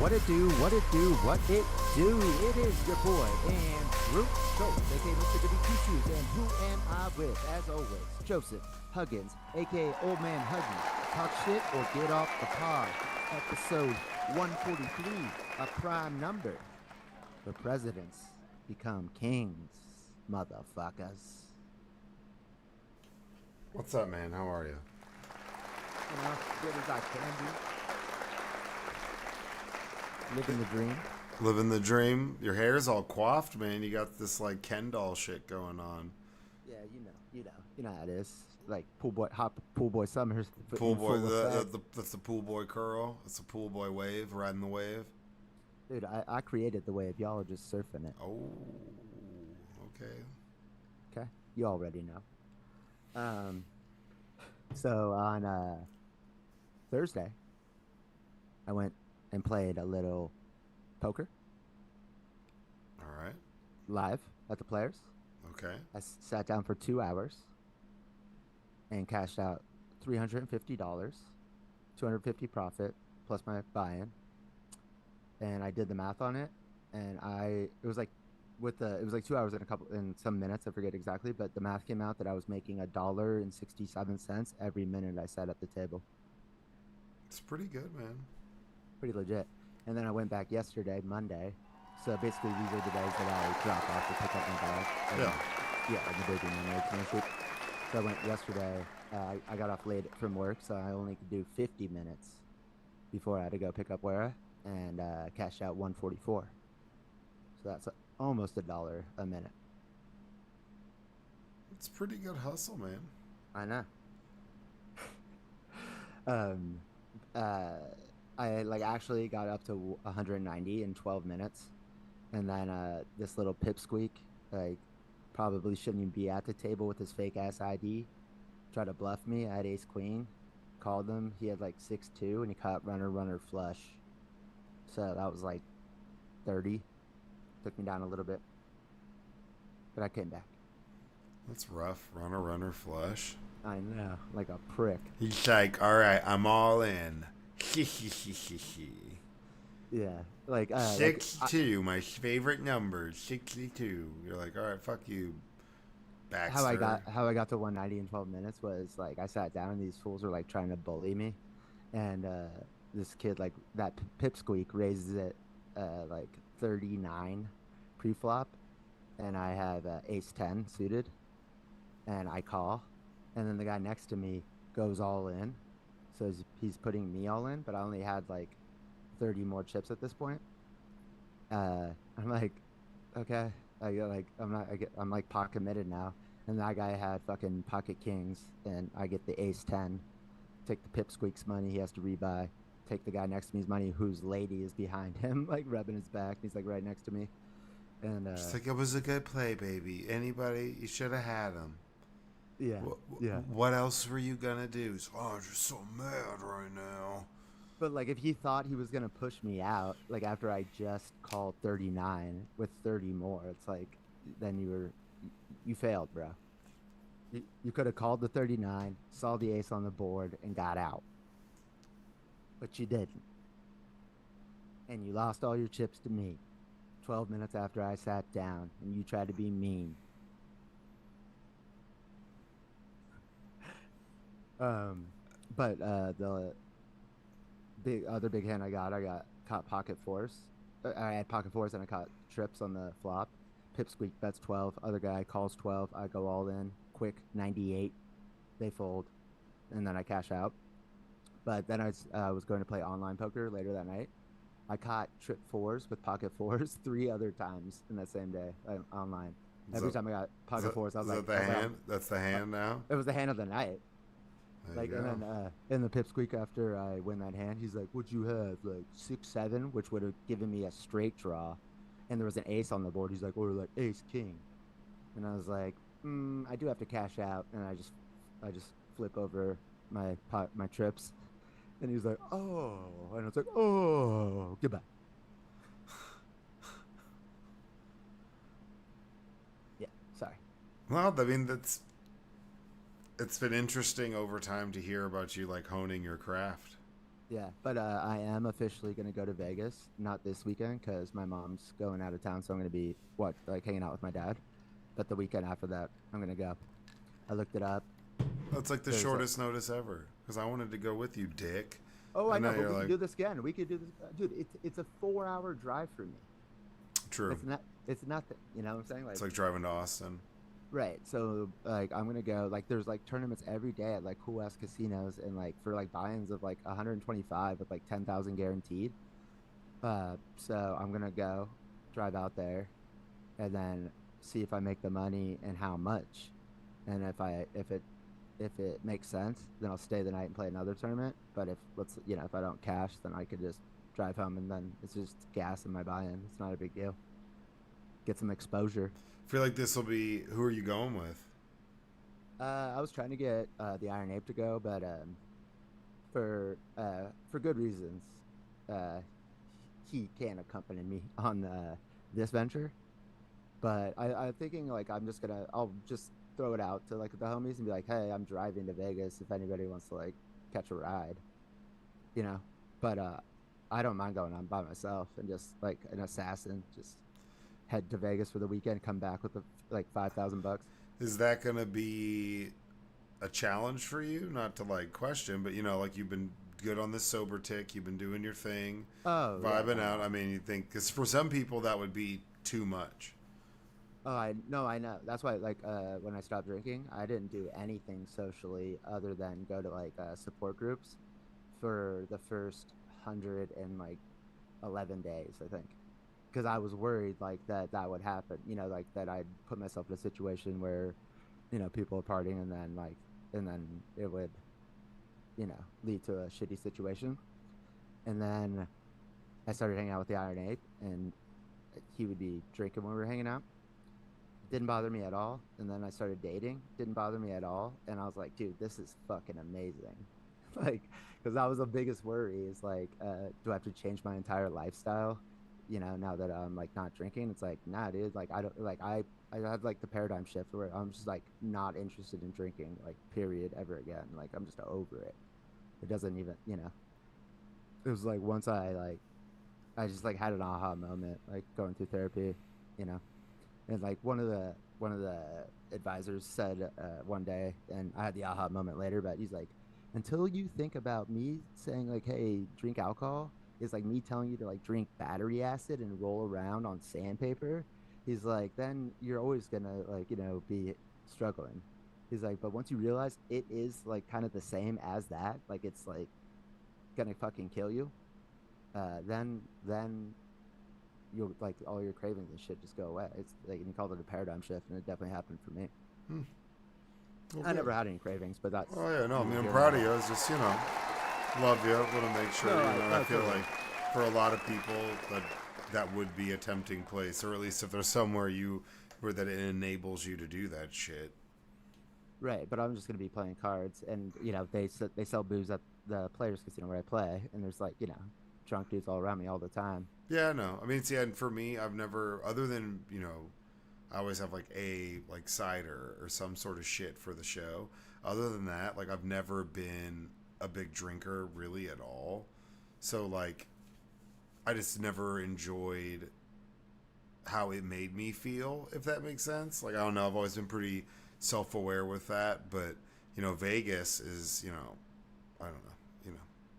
What it do, what it do, what it do. It is your boy, Andrew Schultz, aka Mr. Goody Two Shoes. And who am I with? As always, Joseph Huggins, aka Old Man Huggie. Talk shit or get off the pod. Episode 143, a prime number. The presidents become kings, motherfuckers. What's up, man? How are you? You know, good as I can be. Living the dream. Living the dream. Your hair's all coiffed, man. You got this like Ken doll shit going on. Yeah, you know how it is. Like pool boy, hot pool boy summers. Pool boy, that's the pool boy curl. It's a pool boy wave, riding the wave. Dude, I created the wave. Y'all are just surfing it. Oh, okay. Okay, you already know. So on Thursday, I went and played a little poker. All right. Live at the Players. Okay. I sat down for 2 hours and cashed out $350, $250 profit plus my buy-in. And I did the math on it, and it was like 2 hours and some minutes, I forget exactly, but the math came out that I was making $1.67 every minute I sat at the table. It's pretty good, man. Pretty legit. And then I went back yesterday, Monday. So basically these are the days that I drop off to pick up my dog. Yeah, the baby Monday. So I went yesterday. I got off late from work, so I only could do 50 minutes before I had to go pick up Wera, and cashed out 144. So that's almost $1 a minute. It's pretty good hustle, man. I know. I actually got up to 190 in 12 minutes, and then this little pipsqueak probably shouldn't even be at the table with his fake ass ID. Tried to bluff me. I had ace queen, called him. He had 6-2, and he caught runner flush. So that was 30. Took me down a little bit, but I came back. That's rough. Runner flush. I know, like a prick. He's like, all right, I'm all in. Yeah, 62, my favorite number, 62. You're like, all right, fuck you, Baxter. How I got to 190 in 12 minutes was I sat down and these fools were trying to bully me, and this kid that pipsqueak raises it 39 pre-flop, and I have ace 10 suited, and I call, and then the guy next to me goes all in. So he's putting me all in, but I only had 30 more chips at this point. I'm like, okay, I'm pot committed now. And that guy had fucking pocket kings, and I get the ace 10. Take the pipsqueak's money, he has to rebuy. Take the guy next to me's money, whose lady is behind him, rubbing his back. He's right next to me, and just it was a good play, baby. Anybody, you should have had him. Yeah. Yeah. What else were you gonna do? He's, I'm just so mad right now. But if he thought he was gonna push me out, after I just called 39 with 30 more, it's then you failed, bro. You could have called the 39, saw the ace on the board, and got out. But you didn't. And you lost all your chips to me 12 minutes after I sat down, and you tried to be mean. But the other big hand I got caught pocket fours. I had pocket fours and I caught trips on the flop. Pipsqueak bets 12. Other guy calls 12. I go all in. Quick 98. They fold, and then I cash out. But then I was going to play online poker later that night. I caught trip fours with pocket fours 3 other times in that same day online. Every time I got pocket fours, I was like, that's the hand now? It was the hand of the night. And then in the pipsqueak after I win that hand, he's like, "What'd you have? 6-7," which would have given me a straight draw, and there was an ace on the board. He's like, "Or ace king," and I was like, "I do have to cash out," and I just flip over my trips, and he's like, "Oh," and it's like, "Oh, goodbye." Yeah, sorry. Well, I mean it's been interesting over time to hear about you honing your craft. Yeah, but I am officially gonna go to Vegas, not this weekend because my mom's going out of town, so I'm gonna be what like hanging out with my dad. But the weekend after that, I'm gonna go. I looked it up. That's like the There's a shortest notice ever. Because I wanted to go with you, dick. Oh, I And know, now but you're we could like, do this again. We could do this, dude. It's a 4 hour drive for me. true. It's nothing. You know what I'm saying? It's Like like driving to Austin. right. So like I'm gonna go. Like there's like tournaments every day at like cool ass casinos, and like for like buy-ins of like 125 with like 10,000 guaranteed. So I'm gonna go drive out there and then see if I make the money and how much. And if it makes sense, then I'll stay the night and play another tournament. But if I don't cash, then I could just drive home and then it's just gas in my buy-in. It's not a big deal. Get some exposure. I feel like this will be. Who are you going with? I was trying to get the Iron Ape to go, but for good reasons. Uh, he can't accompany me on this venture. But I'm thinking like I'll just throw it out to like the homies and be like, hey, I'm driving to Vegas if anybody wants to like catch a ride, you know. But I don't mind going on by myself and just like an assassin, just head to Vegas for the weekend, come back with like 5,000 bucks. Is that going to be a challenge for you? Not to like question, but like you've been good on this sober tick. You've been doing your thing, Oh yeah, vibing no, out. no. I mean, you think, because for some people that would be too much. Oh, I no, I know. That's why, like, when I stopped drinking, I didn't do anything socially other than go to like support groups for the first 111 days, I think, because I was worried like that would happen. Like that I'd put myself in a situation where, people are partying and then it would, lead to a shitty situation. And then I started hanging out with the Iron Ape, and he would be drinking when we were hanging out. Didn't bother me at all. And then I started dating, didn't bother me at all. And I was like, dude, this is fucking amazing. Like, because that was the biggest worry is like, do I have to change my entire lifestyle? Now that I'm like not drinking, it's like, nah, dude. Like, I don't like, I had like the paradigm shift where I'm just like not interested in drinking, like, period, ever again. Like, I'm just over it. It doesn't even, it was like once I just like had an aha moment, like going through therapy, you know and like one of the advisors said one day, and I had the aha moment later, but he's like, until you think about me saying like, hey, drink alcohol, is like me telling you to like drink battery acid and roll around on sandpaper. He's like, then you're always gonna like be struggling. He's like, but once you realize it is like kind of the same as that, like it's like gonna fucking kill you, then you'll like all your cravings and shit just go away. It's like he called it a paradigm shift, and it definitely happened for me. Hmm. Well, I good. never had any cravings, but that's Oh yeah, no. I neither mean, I'm here nor proud of there. you. I was just, love you. I want to make sure, No, I no, feel totally. like for a lot of people that would be a tempting place, or at least if there's somewhere where that it enables you to do that shit. Right, but I'm just gonna be playing cards, and they sell booze at the players' casino where I play, and there's like drunk dudes all around me all the time. Yeah, no. I mean, see, and for me, I've never, other than I always have like like cider or some sort of shit for the show. Other than that, like I've never been a big drinker really at all. So like I just never enjoyed how it made me feel, if that makes sense. Like I don't know, I've always been pretty self-aware with that, but Vegas is, I don't know,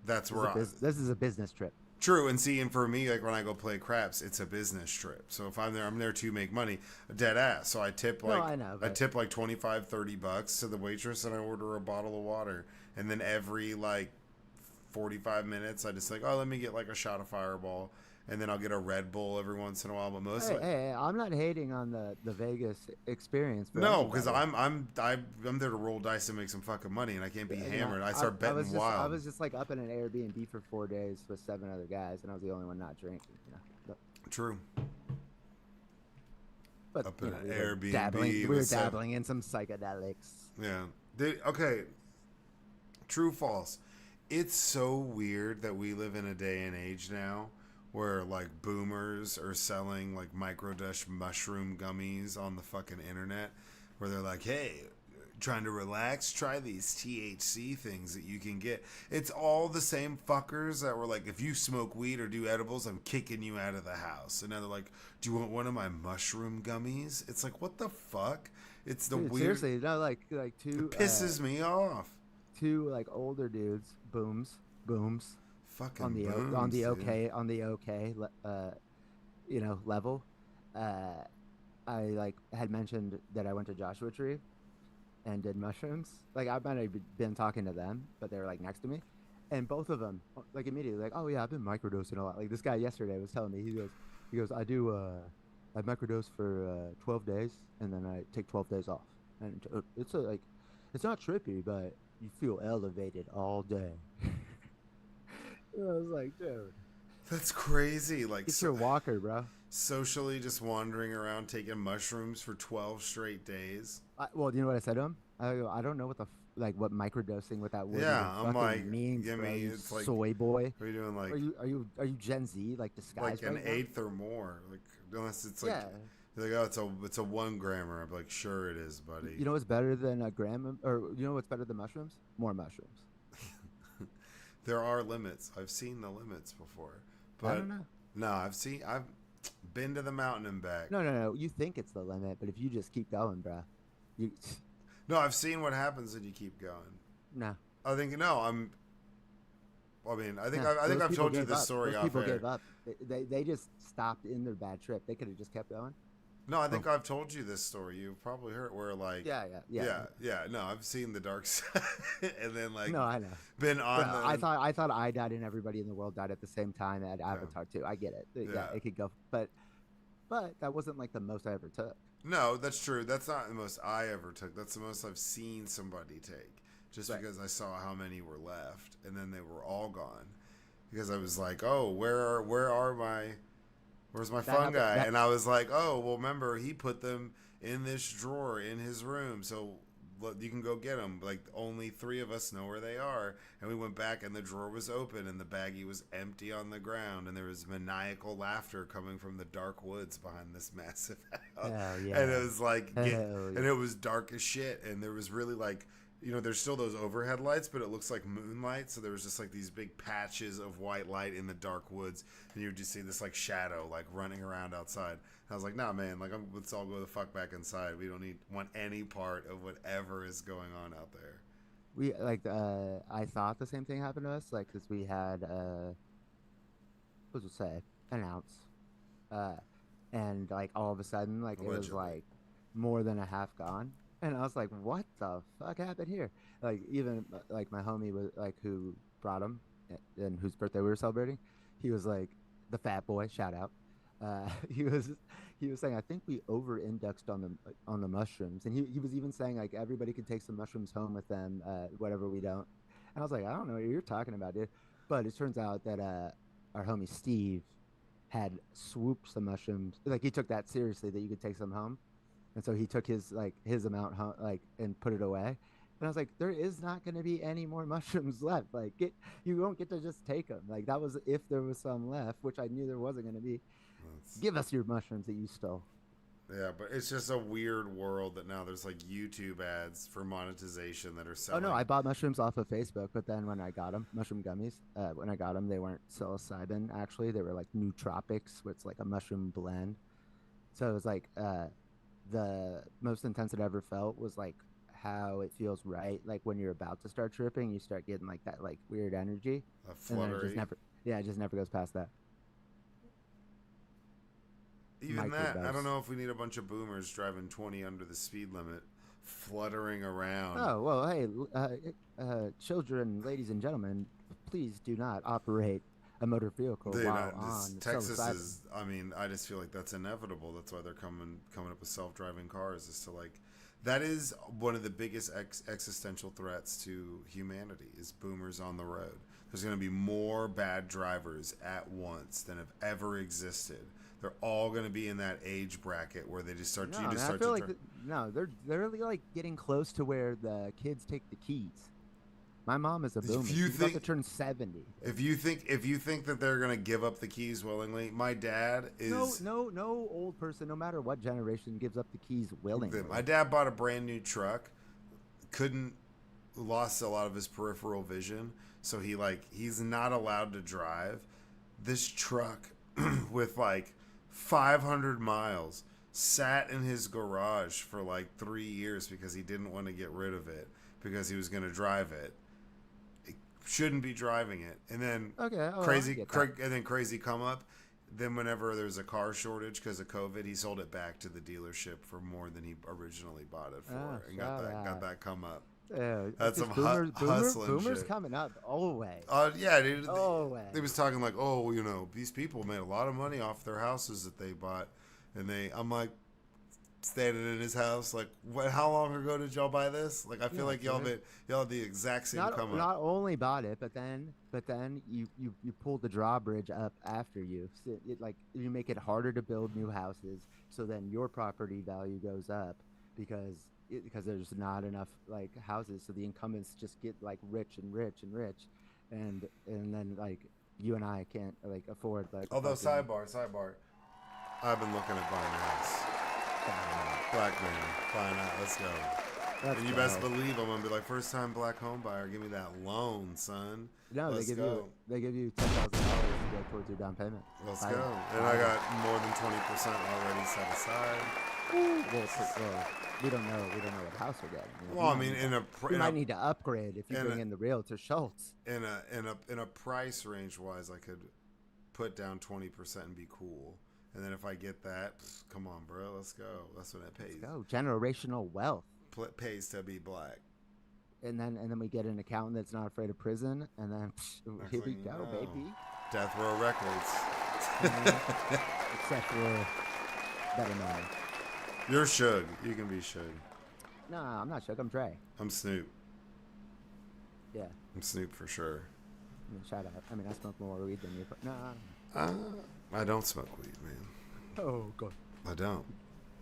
that's where This is a business trip. true. And see, and for me, like when I go play craps, it's a business trip. So if I'm there to make money, dead ass. So No, I know, I but tip like 25, $30 to the waitress, and I order a bottle of water. And then every like 45 minutes, I just like, oh, let me get like a shot of Fireball, and then I'll get a Red Bull every once in a while. But hey, mostly, hey, I'm not hating on the Vegas experience for no, because anybody. I'm there to roll dice and make some fucking money, and I can't be hammered. I start I betting I wild. was just like up in an Airbnb for 4 days with seven other guys, and I was the only one not drinking. True. But Up in an we Airbnb were with seven. dabbling in some psychedelics. Yeah. Okay. True, false. It's so weird that we live in a day and age now where like boomers are selling like microdose mushroom gummies on the fucking internet, where they're like, hey, trying to relax, try these THC things that you can get. It's all the same fuckers that were like, if you smoke weed or do edibles, I'm kicking you out of the house. And now they're like, do you want one of my mushroom gummies? It's like, what the fuck? It's the Dude, weird. seriously, no, like It pisses me off. two like older dudes, booms, on Fucking the booms, dude. level. Uh, I like had mentioned that I went to Joshua Tree and did mushrooms. Like I might have been talking to them, but they were like next to me, and both of them like immediately like, oh yeah, I've been microdosing a lot. Like this guy yesterday was telling me, he goes, I microdose for 12 days, and then I take 12 days off, and it's a, like, it's not trippy, but you feel elevated all day. I was like, dude, That's crazy. Like, get your walker, bro. socially just wandering around taking mushrooms for 12 straight days. Well, do you know what I said to him? I go, I don't know what what microdosing, what that word Yeah, even I'm fucking like, means, give bro. me, You it's like, soy boy. what are you doing, like, Are you Gen Z, like disguised an right now? eighth or more? Like, unless it's like, Yeah. they're like, oh, it's a 1 grammer. I'm like, sure it is, buddy. You know what's better than a gram, or you know what's better than mushrooms? More mushrooms. There are limits. I've seen the limits before, I but don't know. no, I've been to the mountain and back. No, no, no. You think it's the limit, but if you just keep going, bro, you No, I've seen what happens when you keep going. no, I think no, I'm. I mean, I think no. I think Those I've people told you gave this up. story Those off people air. gave up. They just stopped in their bad trip. They could have just kept going. No, I think Oh. I've told you this story. You've probably heard where like yeah. No, I've seen the dark side, and then like No, I know. been on Bro, the I thought I died and everybody in the world died at the same time at yeah. Avatar too. I get it. Yeah, Yeah. it could go, but that wasn't like the most I ever took. No, that's true. That's not the most I ever took. That's the most I've seen somebody take. Just Right. because I saw how many were left, and then they were all gone. Because I was like, oh, where's my That fun happened. guy? That And I was like, oh, well, remember he put them in this drawer in his room, so you can go get them. Like only 3 of us know where they are. And we went back, and the drawer was open, and the baggie was empty on the ground, and there was maniacal laughter coming from the dark woods behind this massive house. hell And it yeah, was like, hell and yeah. it was dark as shit, and there was really like. There's still those overhead lights, but it looks like moonlight. So there was just like these big patches of white light in the dark woods, and you would just see this like shadow like running around outside. And I was like, nah, man, like let's all go the fuck back inside. We don't want any part of whatever is going on out there. We like I thought the same thing happened to us. Like, cause we had what was it say an ounce, uh, and like all of a sudden like it was Allegedly. like more than a half gone. And I was like, "What the fuck happened here?" Like, even like my homie was like, who brought him and whose birthday we were celebrating. He was like, the fat boy. Shout out. He was saying, I think we over indexed on the mushrooms, and he was even saying like everybody could take some mushrooms home with them, whatever we don't. And I was like, I don't know what you're talking about, dude. But it turns out that our homie Steve had swooped some mushrooms. Like he took that seriously that you could take some home, and so he took his amount home, like, and put it away. And I was like, there is not going to be any more mushrooms left. Like, you won't get to just take them. Like, that was if there was some left, which I knew there wasn't going to be. That's, Give us your mushrooms that you stole. yeah, but it's just a weird world that now there's like YouTube ads for monetization that are Oh no, selling. I bought mushrooms off of Facebook, but then when I got them, mushroom gummies, when I got them, they weren't psilocybin. Actually, they were like nootropics, where it's like a mushroom blend. So it was like the most intense it ever felt was like how it feels right, like when you're about to start tripping, you start getting like that like weird energy, A and then it just fluttery. never, yeah, it just never goes past that. Even that, I don't Microdose. know if we need a bunch of boomers driving 20 under the speed limit, fluttering around. Oh well, hey, children, ladies and gentlemen, please do not operate a motor vehicle Dude, while on Texas psilocybin. is. I mean, I just feel like that's inevitable. That's why they're coming up with self-driving cars. Is to like, that is one of the biggest existential threats to humanity. Is boomers on the road. There's going to be more bad drivers at once than have ever existed. They're all going to be in that age bracket where they just start. No, You man, just I start feel to like drive. no, they're really like getting close to where the kids take the keys. My mom is a boomer. you She's about to think- turn 70. If you think that they're going to give up the keys willingly, my dad is. No old person, no matter what generation, gives up the keys willingly. My dad bought a brand new truck. couldn't lost a lot of his peripheral vision, so he's not allowed to drive this truck with like 500 miles sat in his garage for like 3 years because he didn't want to get rid of it because he was going to drive it. He shouldn't be driving it. And then crazy come up. Then whenever there's a car shortage because of COVID, he sold it back to the dealership for more than he originally bought it for, and got that come up. That's some hustling boomers shit. coming up always. Yeah, dude. Always. They was talking like, oh, these people made a lot of money off their houses that they bought, and I'm like, standing in his house, like, what? How long ago did y'all buy this? Like, I feel like y'all had the exact same come up. Not only bought it, but then you pulled the drawbridge up after you. So you make it harder to build new houses, so then your property value goes up because there's not enough like houses, so the incumbents just get like rich and rich and rich, and then like you and I can't like afford like. Although sidebar, I've been looking at buying a house. Black man buying a house. Let's go. And you best believe I'm gonna be like, first time black home buyer. Give me that loan, son. No, they give you $10,000 to go towards your down payment. Let's go. And I got more than 20% already set aside. Well, we don't know what house we're getting. Well, I mean, we might need to upgrade if you bring in the realtor Schultz. In a price range wise, I could put down 20% and be cool. And then if I get that, come on, bro, let's go. That's when it pays. Let's go. Generational wealth. Pays to be black. And then we get an accountant that's not afraid of prison, and then here we go, baby. Death Row Records. Except for better money. You're Suge. You can be Suge. No, I'm not Suge. I'm Dre. I'm Snoop. Yeah. I'm Snoop for sure. I mean, shout out. I mean, I smoke more weed than you. But no. I don't smoke weed, man. Oh God. I don't.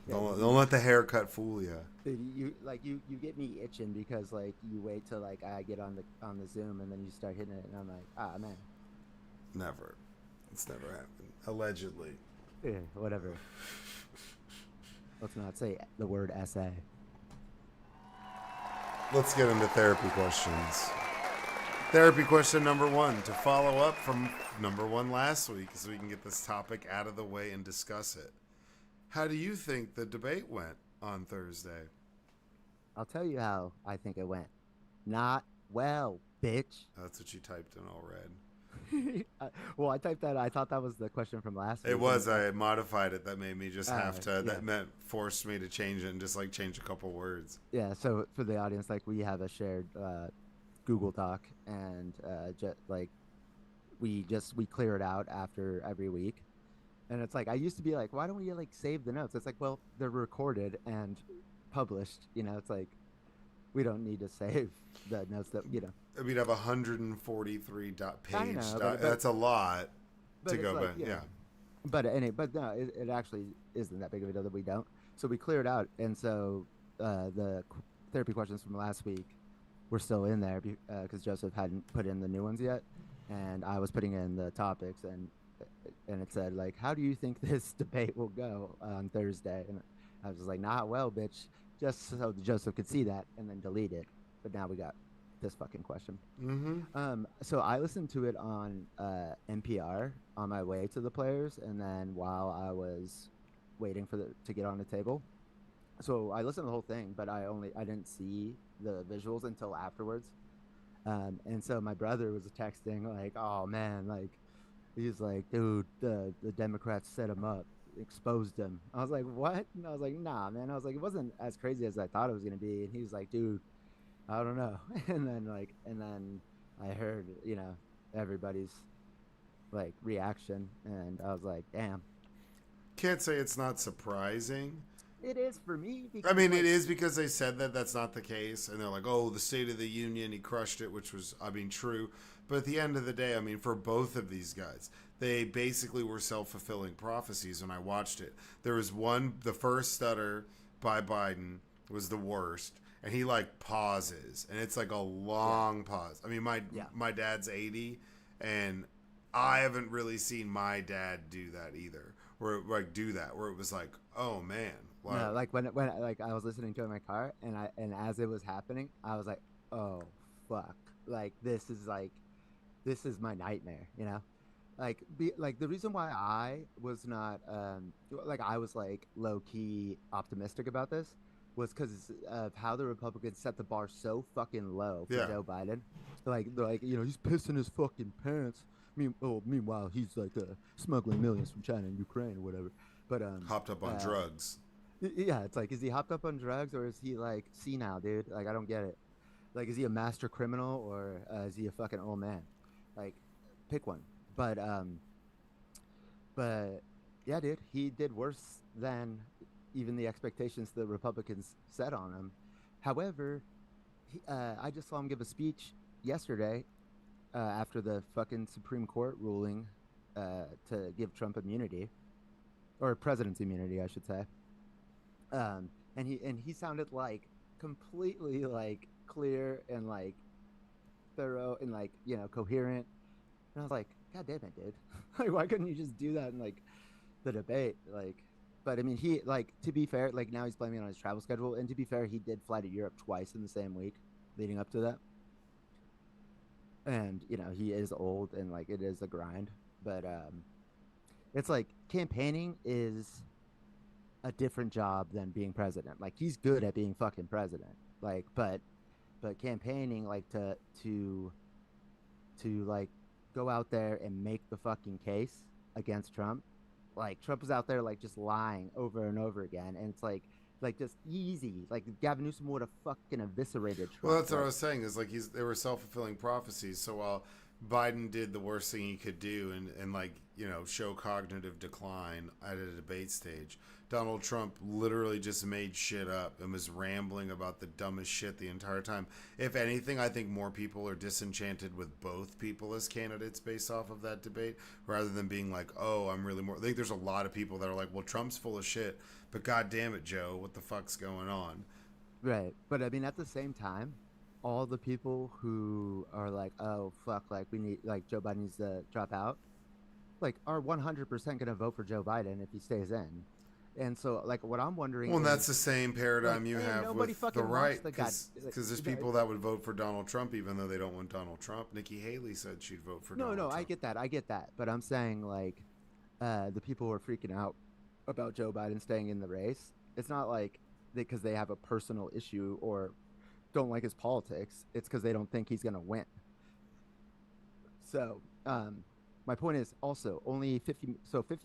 Yeah, don't let the haircut fool you. Dude, you get me itching because like you wait till like I get on the Zoom and then you start hitting it and I'm like, man. Never. It's never happened. Allegedly. Yeah, whatever. Let's not say the word essay. Let's get into therapy questions. Therapy question number 1, to follow up from number 1 last week so we can get this topic out of the way and discuss it. How do you think the debate went on Thursday? I'll tell you how I think it went. Not well, bitch. That's what you typed in all red. Well, I typed that. I thought that was the question from last week. It was. I modified it. That made me just have to. That forced me to change it and just like change a couple words. Yeah. So for the audience, like we have a shared Google Doc, and we clear it out after every week. And it's like I used to be like, why don't we like save the notes? It's like, well, they're recorded and published. It's like we don't need to save the notes that We'd have 143 page. But that's a lot to go back. Yeah. But no, it actually isn't that big of a deal that we don't. So we cleared out, and so the therapy questions from last week were still in there because Joseph hadn't put in the new ones yet, and I was putting in the topics, and it said like, how do you think this debate will go on Thursday? And I was just like, not well, bitch, just so Joseph could see that and then delete it. But now we got this fucking question. Mm-hmm. So I listened to it on NPR on my way to the players, and then while I was waiting to get on the table. So I listened to the whole thing, but I didn't see the visuals until afterwards. And so my brother was texting like, oh man, like he's like, dude, the Democrats set him up, exposed him. I was like, what? And I was like, nah, man. I was like, it wasn't as crazy as I thought it was gonna be. And he was like, dude, I don't know. And then I heard, everybody's like reaction, and I was like, damn. Can't say it's not surprising. It is for me. I mean, it is because they said that that's not the case, and they're like, oh, the State of the Union, he crushed it, which was, true. But at the end of the day, for both of these guys, they basically were self-fulfilling prophecies when I watched it. There was the first stutter by Biden was the worst, and he like pauses, and it's like a long pause. I mean, my dad's 80, and I haven't really seen my dad do that either, where it was like, oh man, Like, No, like when like I was listening to it in my car, and as it was happening, I was like, oh fuck, like this is my nightmare, you know? Like the reason why I was not like I was like low key optimistic about this was because of how the Republicans set the bar so fucking low for yeah, Joe Biden. Like they're like, you know, he's pissing his fucking pants. Meanwhile, he's like smuggling millions from China and Ukraine or whatever. But hopped up on uh drugs. yeah, it's like, is he hopped up on drugs or is he like senile, dude? Like, I don't get it. Like, is he a master criminal or is he a fucking old man? Like, pick one. But yeah, dude, he did worse than even the expectations the Republicans set on him. However, I just saw him give a speech yesterday after the fucking Supreme Court ruling to give Trump immunity or president's immunity, I should say. And he sounded like completely like clear and like thorough and like coherent. And I was like, God damn it, dude! Like, why couldn't you just do that in like the debate? Like, but I mean, he like to be fair, like now he's blaming it on his travel schedule. And to be fair, he did fly to Europe twice in the same week leading up to that. And he is old and like it is a grind. But it's like campaigning is a different job than being president. Like he's good at being fucking president. Like, but campaigning like to like go out there and make the fucking case against Trump. Like Trump was out there like just lying over and over again, and it's like just easy. Like Gavin Newsom would have fucking eviscerated Well, Trump. that's what I Like was saying. Is like they were self fulfilling prophecies. So while Biden did the worst thing he could do and like show cognitive decline at a debate stage, Donald Trump literally just made shit up and was rambling about the dumbest shit the entire time. If anything, I think more people are disenchanted with both people as candidates based off of that debate, rather than being like, oh, I'm really more. I think there's a lot of people that are like, well, Trump's full of shit, but god damn it, Joe, what the fuck's going on? right, but I mean at the same time, all the people who are like, oh fuck, like we need like Joe Biden needs to drop out, like are 100% going to vote for Joe Biden if he stays in. And so like what I'm wondering Well, and that's is the same like, paradigm you and have nobody with the fucking wants right, the guy. because Like, there's people that would vote for Donald Trump even though they don't want Donald Trump. Nikki Haley said she'd vote for no, Donald I Trump. get that, but I'm saying like the people who are freaking out about Joe Biden staying in the race, it's not like because they have a personal issue or don't like his politics. It's because they don't think he's going to win. So, my point is also only 50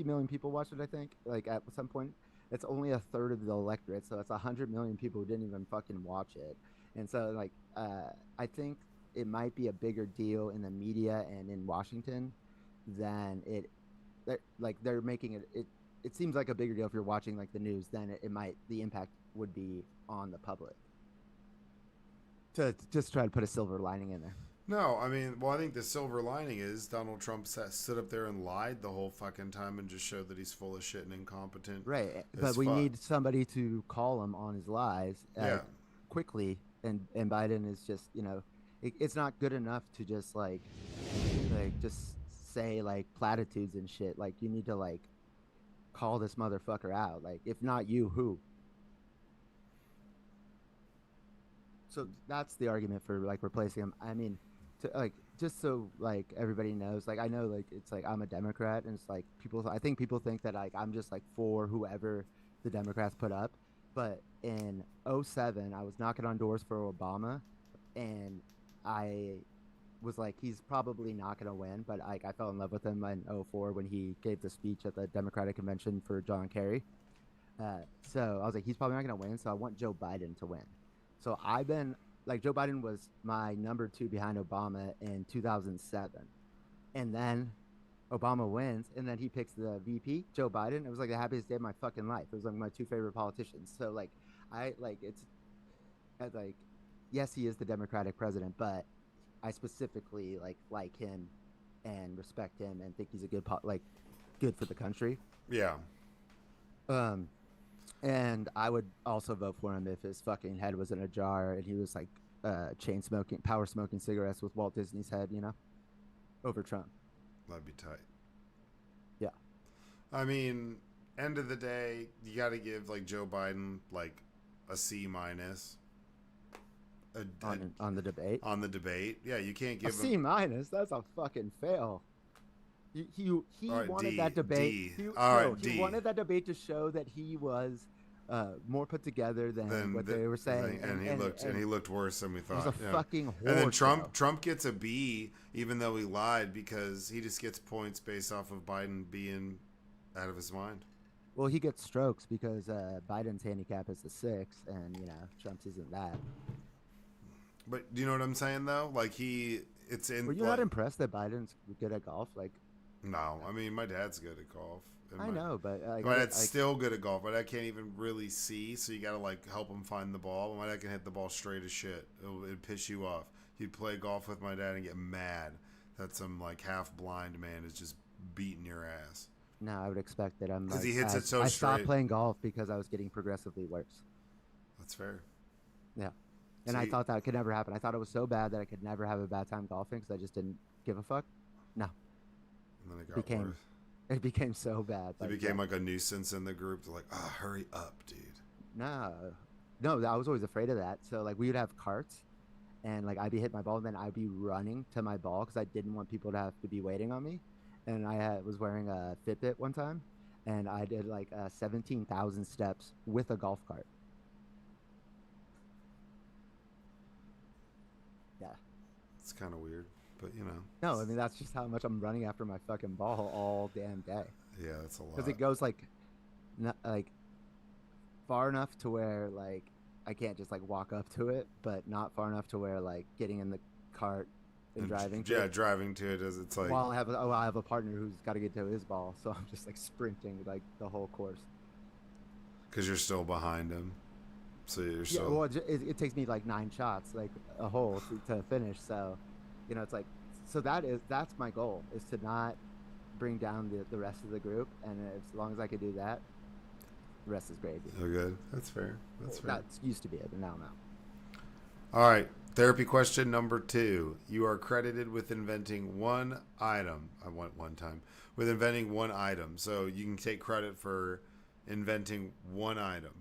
million people watched it, I think, like at some point. It's only a third of the electorate, so it's 100 million people who didn't even fucking watch it. And so like I think it might be a bigger deal in the media and in Washington than they're making it seems like a bigger deal if you're watching like the news than it might the impact would be on the public, to just try to put a silver lining in there. No, I mean, well, I think the silver lining is Donald Trump stood up there and lied the whole fucking time and just showed that he's full of shit and incompetent Right, but as we fuck. need somebody to call him on his lies Yeah. quickly, and Biden is just it's not good enough to just like just say like platitudes and shit. Like you need to like call this motherfucker out. Like if not you, who? So that's the argument for like replacing him. I mean, to like just so like everybody knows, like I know like it's like I'm a Democrat and it's like I think people think that like I'm just like for whoever the Democrats put up. But in '07, I was knocking on doors for Obama and I was like he's probably not going to win, but like I fell in love with him in '04 when he gave the speech at the Democratic convention for John Kerry. So I was like, he's probably not going to win. So I want Joe Biden to win. So I've been like, Joe Biden was my number two behind Obama in 2007. And then Obama wins. And then he picks the VP, Joe Biden. It was like the happiest day of my fucking life. It was like my two favorite politicians. So like, I like it's like, yes, he is the Democratic president, but I specifically like him and respect him and think he's a like good for the country. Yeah. Um, And I would also vote for him if his fucking head was in a jar and he was like chain smoking, power smoking cigarettes with Walt Disney's head, over Trump. That'd be tight. Yeah. I mean, end of the day, you got to give like Joe Biden like a C minus. On the debate. On the debate, yeah, you can't A give C him. minus. That's a fucking fail. He All right, wanted D that debate. D. He, All no, right, he D. wanted that debate to show that he was more put together than Then what they were saying, and he looked worse than we it was thought. a Yeah. fucking And then horse show. Trump gets a B even though he lied because he just gets points based off of Biden being out of his mind. Well, he gets strokes because Biden's handicap is a 6, and Trump's isn't that. But do you know what I'm saying though? Like it's in. Were you not impressed that Biden's good at golf? Like, No, I mean my dad's good at golf. And I know, but my dad's still good at golf. My dad can't even really see, so you got to like help him find the ball. My dad can hit the ball straight as shit. It'd piss you off. You'd play golf with my dad and get mad that some like half blind man is just beating your ass. no, I would expect that. I'm Because like, he hits it so I straight. stopped playing golf because I was getting progressively worse. That's fair. Yeah. And I thought that could never happen. I thought it was so bad that I could never have a bad time golfing because I just didn't give a fuck. No. And then it got worse. It became so bad. It became like a nuisance in the group. They're like, oh, hurry up, dude. No, I was always afraid of that. So like we would have carts, and like I'd be hitting my ball, and then I'd be running to my ball because I didn't want people to have to be waiting on me. And was wearing a Fitbit one time, and I did like 17,000 steps with a golf cart. Yeah. It's kind of weird, but No, I mean that's just how much I'm running after my fucking ball all damn day. Yeah, that's a lot. Because it goes like far enough to where like I can't just like walk up to it, but not far enough to where like getting in the cart and driving. Driving to it is it's like. While I have a partner who's got to get to his ball, so I'm just like sprinting like the whole course. Because you're still behind him, so you're still. Yeah, well, it takes me like 9 shots, like a hole to finish. So, it's like, so that's my goal, is to not bring down the rest of the group, and as long as I can do that, the rest is gravy. Oh, good. That's fair. That's fair. That used to be it, but now no. All right. Therapy question number 2. You are credited with inventing one item. I went one time. With inventing one item. So you can take credit for inventing one item.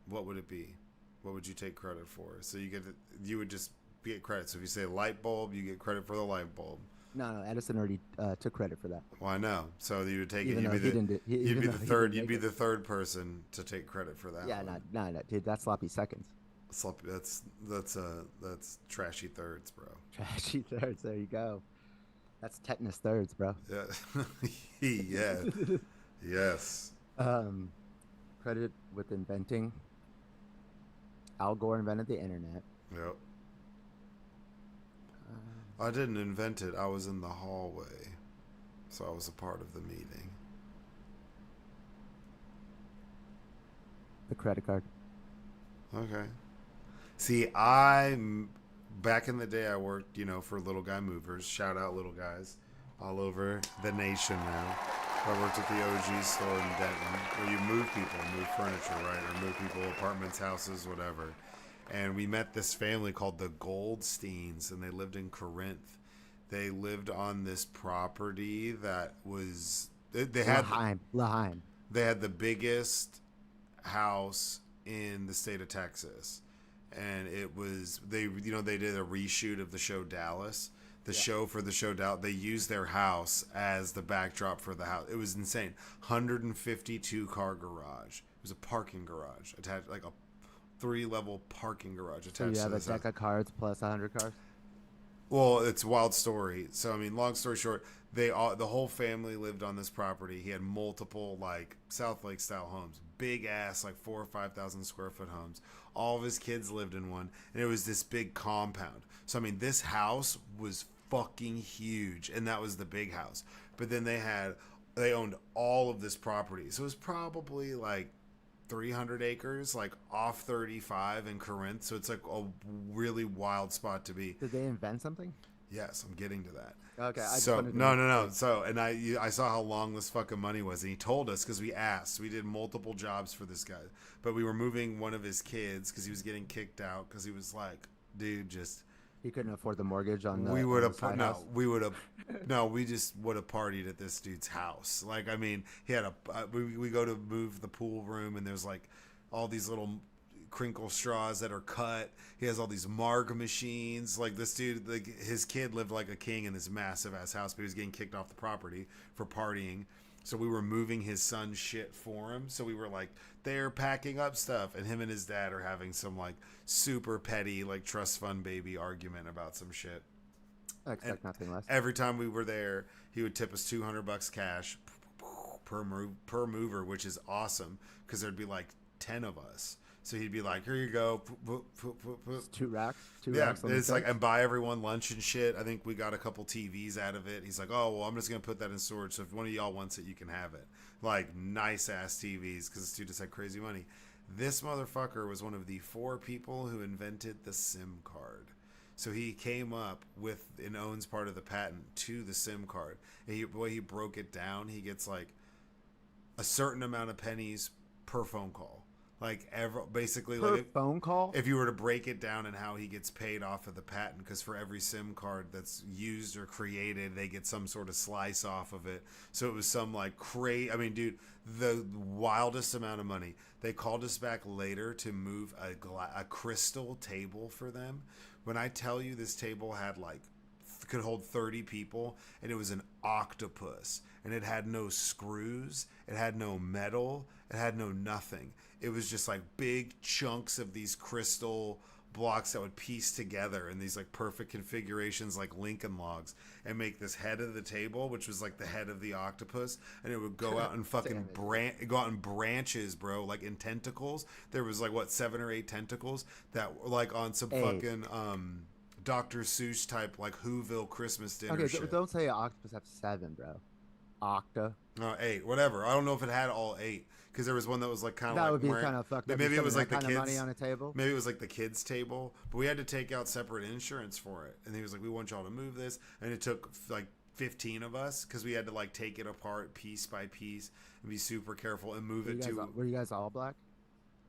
What would it be? What would you take credit for? So you would just get credit. So if you say light bulb, you get credit for the light bulb. No, Edison already took credit for that. Well, I know. So you would take Even it. though he didn't You'd be the third. You'd be it. the third person to take credit for that. Yeah, one. no, dude, that's sloppy seconds. That's trashy thirds, bro. Trashy thirds. There you go. That's tetanus thirds, bro. Yeah. Yeah. Yes. Credit with inventing. Al Gore invented the internet. Yep. I didn't invent it. I was in the hallway, so I was a part of the meeting. The credit card. Okay. See, back in the day, I worked, for Little Guy Movers. Shout out Little Guys all over the nation now. I worked at the OG store in Denton, where you move people, move furniture, right? Or move people, apartments, houses, whatever. And we met this family called the Goldsteins, and they lived in Corinth. They lived on this property that was... They had Laheim. They had the biggest house in the state of Texas. And it was... They did a reshoot of the show Dallas. The show Dallas, they used their house as the backdrop for the house. It was insane. 152 car garage. It was a parking garage attached, like a 3-level parking garage attached. So you have a deck of cards plus 100 cars. Well, it's a wild story. So I mean, long story short, the whole family lived on this property. He had multiple like South Lake style homes, big ass like 4,000 or 5,000 square foot homes. All of his kids lived in one, and it was this big compound. So I mean, this house was fucking huge, and that was the big house. But then they owned all of this property, so it was probably like 300 acres, like off 35 in Corinth. So it's like a really wild spot to be. Did they invent something? Yes, I'm getting to that. Okay. No. So, and I saw how long this fucking money was, and he told us because we asked. We did multiple jobs for this guy, but we were moving one of his kids because he was getting kicked out because he was like, dude, just He couldn't afford the mortgage We on would the have put side no. house. We would have no. We just would have partied at this dude's house. Like I mean, he had a. We go to move the pool room, and there's like all these little crinkle straws that are cut. He has all these marg machines. Like this dude, like his kid lived like a king in this massive ass house, but he was getting kicked off the property for partying. So we were moving his son's shit for him. So we were like there packing up stuff, and him and his dad are having some like super petty like trust fund baby argument about some shit. I And expect nothing less. every time we were there, he would tip us $200 cash per mover, which is awesome because there'd be like 10 of us. So he'd be like, "Here you go." It's 2 racks. Two Yeah, racks on it's the like, fence. and buy everyone lunch and shit. I think we got a couple TVs out of it. He's like, "Oh, well, I'm just going to put that in storage. So if one of y'all wants it, you can have it." Like, nice ass TVs because this dude just had crazy money. This motherfucker was one of the 4 people who invented the SIM card. So he came up with and owns part of the patent to the SIM card. And the way he broke it down, he gets like a certain amount of pennies per phone call. Like basically, Per like phone call? if you were to break it down and how he gets paid off of the patent, because for every SIM card that's used or created, they get some sort of slice off of it. So it was some like crazy. I mean, dude, the wildest amount of money. They called us back later to move a crystal table for them. When I tell you this table had like could hold 30 people, and it was an octopus, and it had no screws, it had no metal, it had no nothing. It was just like big chunks of these crystal blocks that would piece together in these like perfect configurations like Lincoln logs and make this head of the table, which was like the head of the octopus, and it would go out and fucking go out in branches, bro, like in tentacles. There was like what 7 or 8 tentacles that were like on some 8. fucking Dr. Seuss type like Whoville Christmas dinner Okay, shit. don't say octopus have 7, bro. Octa. 8, whatever. I don't know if it had all 8 because there was one that was like kind of That like would be kind of fucked up. maybe it You're was spending like the that kind of kids money on a table. maybe it was like the kids table, but we had to take out separate insurance for it. And he was like, "We want y'all to move this," and it took like 15 of us because we had to like take it apart piece by piece and be super careful and move it to. Were you guys all black?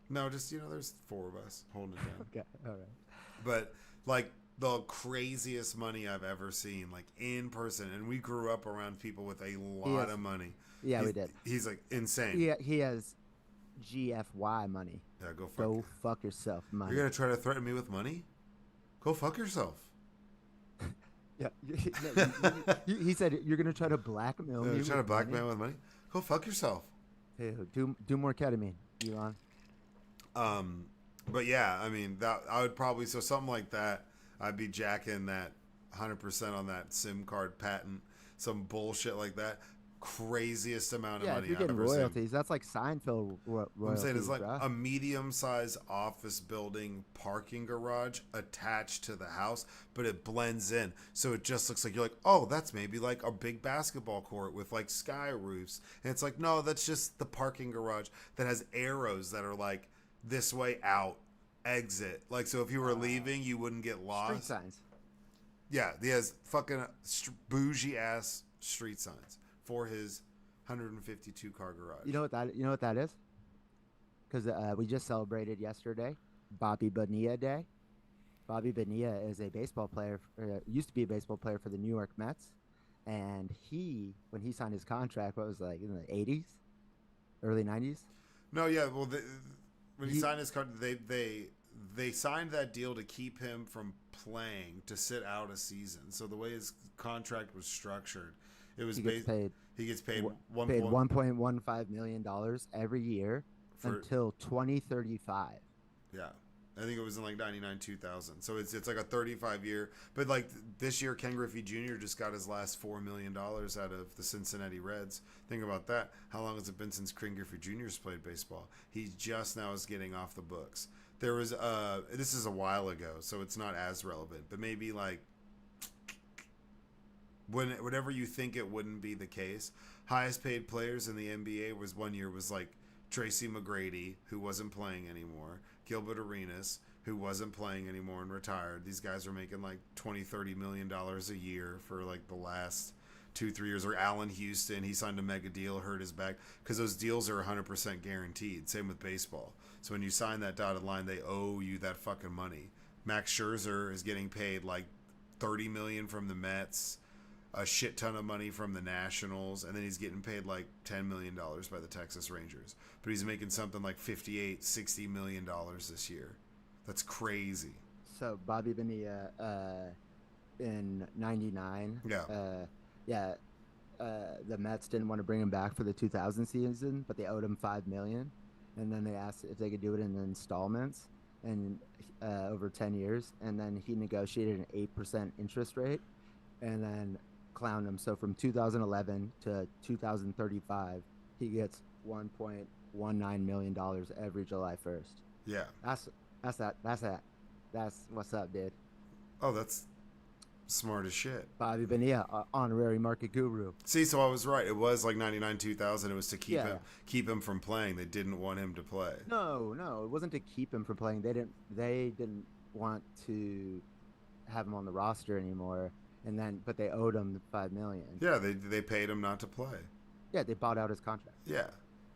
No, just there's 4 of us holding it down. Okay, all right. But like the craziest money I've ever seen, like in person, and we grew up around people with a lot of money. Yeah, we did. He's like insane. He has GFY money. Yeah, Go fuck yourself, money. You're gonna try to threaten me with money? Go fuck yourself. Yeah, he said you're gonna try to blackmail me. You're trying to blackmail with money? Go fuck yourself. Hey, do more ketamine, Elon. But yeah, I mean that I would probably something like that. I'd be jacking that 100% on that SIM card patent, some bullshit like that. Craziest amount of money if you're I've getting ever royalties, seen. that's like Seinfeld royalties. I'm saying it's like bruh. a medium-sized office building parking garage attached to the house, but it blends in, so it just looks like you're like, oh, that's maybe like a big basketball court with like sky roofs, and it's like, no, that's just the parking garage that has arrows that are like this way out, exit. Like, so if you were leaving, you wouldn't get lost. Street signs. Yeah, he has fucking bougie ass street signs for his 152 car garage. You know what that is? Because we just celebrated yesterday, Bobby Bonilla Day. Bobby Bonilla is a baseball player. Used to be a baseball player for the New York Mets, and when he signed his contract, what was it, like in the 80s, early 90s? No, yeah, well, when he signed his contract, they signed that deal to keep him from playing, to sit out a season. So the way his contract was structured, it was He gets paid $1.15 million every year until 2035. Yeah, I think it was in like 99, 2000. So it's like a 35-year. But like this year, Ken Griffey Jr. just got his last $4 million out of the Cincinnati Reds. Think about that. How long has it been since Ken Griffey Jr. has played baseball? He just now is getting off the books. There was this is a while ago, so it's not as relevant. But maybe like whenever you think it wouldn't be the case, highest paid players in the NBA was one year was like Tracy McGrady, who wasn't playing anymore, Gilbert Arenas, who wasn't playing anymore and retired. These guys are making like $20-30 million a year for like the last 2-3 years. Or Allen Houston, he signed a mega deal, hurt his back, because those deals are 100% guaranteed. Same with baseball. So when you sign that dotted line, they owe you that fucking money. Max Scherzer is getting paid like 30 million from the Mets, a shit ton of money from the Nationals, and then he's getting paid like $10 million by the Texas Rangers. But he's making something like 58, $60 million this year. That's crazy. So Bobby Bonilla, in '99, Yeah. Yeah, the Mets didn't want to bring him back for the 2000 season, but they owed him $5 million, and then they asked if they could do it in installments and over 10 years, and then he negotiated an 8% interest rate, and then clowned him. So from 2011 to 2035, he gets $1.19 million every July 1st. Yeah. That's what's up, dude. Oh, that's smart as shit. Bobby Bonilla, honorary market guru. See, so I was right. It was like 99, 2000. It was to Yeah. keep him from playing. They didn't want him to play. No, it wasn't to keep him from playing. They didn't want to have him on the roster anymore. But they owed him the $5 million. Yeah, they paid him not to play. Yeah, they bought out his contract. Yeah.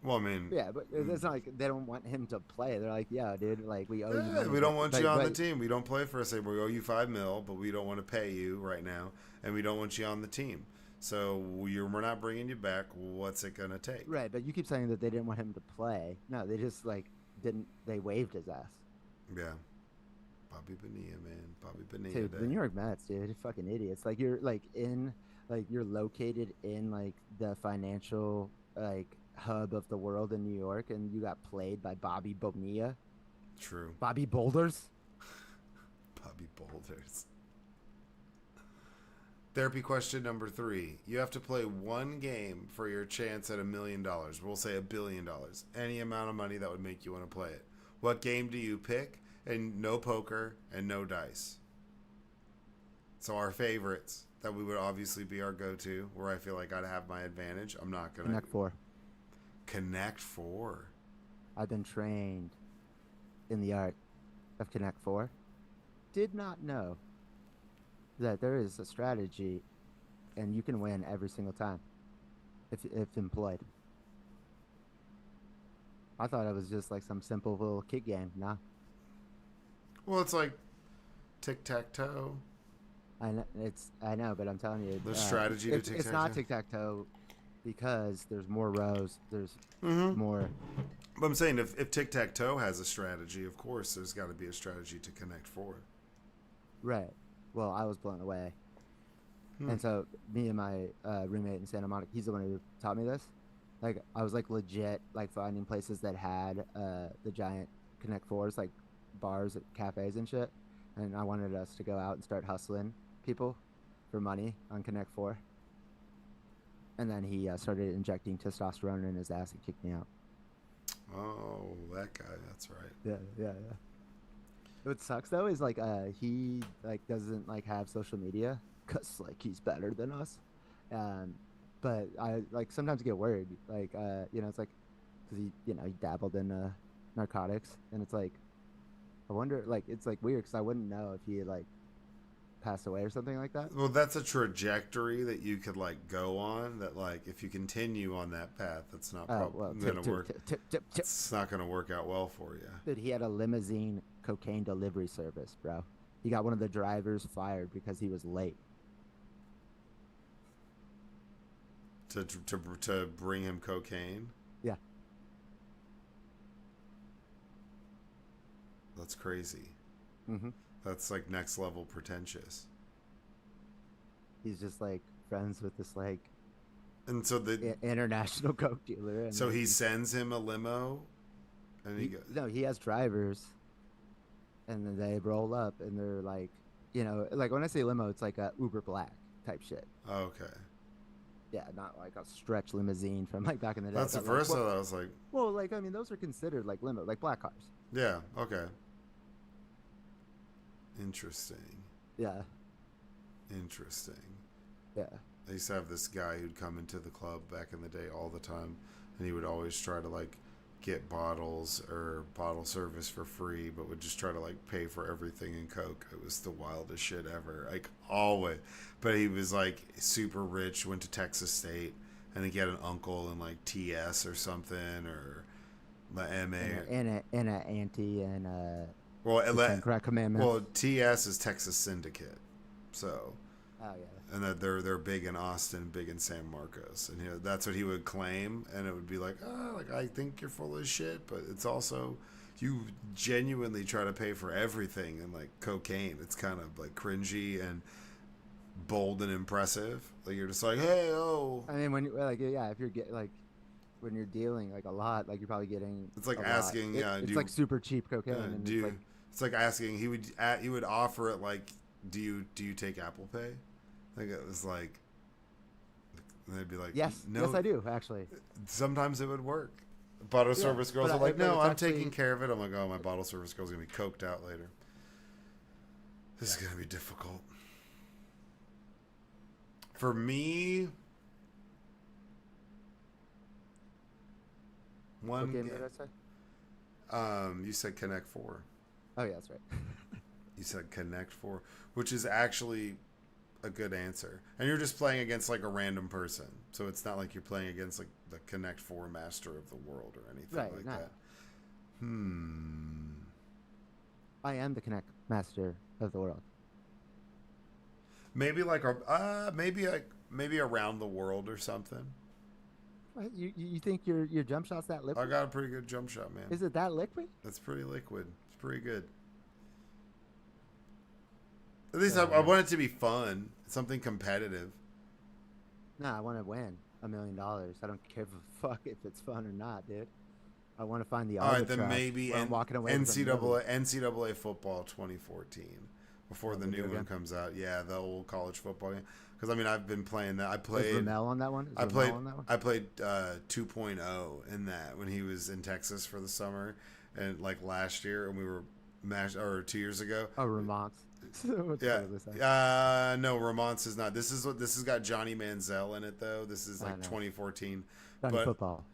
Well, I mean, Yeah, but it's not like they don't want him to play. They're like, yeah, dude, like we owe you. yeah, money, we don't want you on the but- team. We don't play for us. We owe you $5 million, but we don't want to pay you right now, and we don't want you on the team. So we're not bringing you back. What's it gonna take? Right, but you keep saying that they didn't want him to play. No, they just like didn't. They waived his ass. Yeah. Bobby Bonilla, man. Bobby Bonilla. Dude, the New York Mets, dude, fucking idiots. Like you're you're located in like the financial like hub of the world in New York, and you got played by Bobby Bonilla, True. Bobby Boulders. Bobby Boulders. Therapy question number 3. You have to play one game for your chance at $1 million. We'll say $1 billion. Any amount of money that would make you want to play it. What game do you pick? And no poker and no dice. So our favorites that we would obviously be our go-to, where I feel like I'd have my advantage. I'm not going to... Connect Four. Connect Four. I've been trained in the art of Connect Four. Did not know that there is a strategy, and you can win every single time if employed. I thought it was just like some simple little kid game. Nah. Well, it's like tic-tac-toe. I know, but I'm telling you, The strategy to tic-tac-toe? It's not tic-tac-toe because there's more rows. There's Mm-hmm. more. But I'm saying if tic-tac-toe has a strategy, of course, there's got to be a strategy to Connect Four. Right. Well, I was blown away. And so me and my roommate in Santa Monica, he's the one who taught me this. Like I was like legit like finding places that had the giant Connect Fours, like bars, cafes and shit. And I wanted us to go out and start hustling people for money on Connect Four. And then he started injecting testosterone in his ass and kicked me out. Oh, that guy. That's right. Yeah. What sucks though is like he like doesn't like have social media because like he's better than us. But I like sometimes get worried, like it's like because he dabbled in narcotics, and it's like I wonder, like it's like weird because I wouldn't know if he like passed away or something like that. Well, that's a trajectory that you could like go on. That like if you continue on that path, that's not going to work. Tip. It's not going to work out well for you. Dude, he had a limousine cocaine delivery service, bro. He got one of the drivers fired because he was late. To bring him cocaine. Yeah. That's crazy. Mm-hmm. That's like next level pretentious. He's just like friends with this like And so international coke dealer. And so he sends him a limo, and he goes. No, he has drivers, and then they roll up, and they're like, like when I say limo, it's like a Uber Black type shit. Okay. Yeah, not like a stretch limousine from like back in the day. That's the first one I was like. Well, like I mean, those are considered like limo, like black cars. Yeah. Okay. Interesting. Yeah. Interesting. Yeah. I used to have this guy who'd come into the club back in the day all the time, and he would always try to like get bottles or bottle service for free, but would just try to like pay for everything in Coke. It was the wildest shit ever, like always. But he was like super rich, went to Texas State, and he had an uncle in like TS or something, or the MA, and a auntie and Well, The Ten Commandments. TS is Texas Syndicate, so Oh yeah. and that they're big in Austin, big in San Marcos, and that's what he would claim, and it would be like, oh, like I think you're full of shit, but it's also you genuinely try to pay for everything, and like cocaine, it's kind of like cringy and bold and impressive. Like you're just like, hey, oh, I mean, when you like, yeah, if you're like when you're dealing like a lot, like you're probably getting it's like a lot. asking, yeah, It's like super cheap cocaine, and do it's you, like it's like asking he would offer it like, do you take Apple Pay? I think it was like, and they'd be like, yes, no. yes, I do actually. Sometimes it would work. Bottle service girls are like, no, I'm taking care of it. I'm like, oh, my bottle service girl's gonna be coked out later. This is gonna be difficult. For me, What game did I say? You said Connect 4. Oh yeah, that's right. You said Connect 4, which is actually a good answer. And you're just playing against like a random person. So it's not like you're playing against like the Connect 4 master of the world or anything like that. I am the Connect master of the world. Maybe like maybe around the world or something. What? You think your jump shot's that liquid? I got a pretty good jump shot, man. Is it that liquid? It's pretty liquid. It's pretty good. At least I want it to be fun, something competitive. Nah, I want to win $1 million. I don't give a fuck if it's fun or not, dude. I want to find the all right. Then maybe I'm walking away NCAA football 2014 before the new one comes out. Yeah, the old college football game. Because I mean, I've been playing that. I played. Is Ramel on that one? I played 2.0 in that when he was in Texas for the summer, and like last year, and we were or 2 years ago. Oh, Ramont. Yeah. No, Ramont's is not. This has got Johnny Manziel in it though. This is like 2014. But football.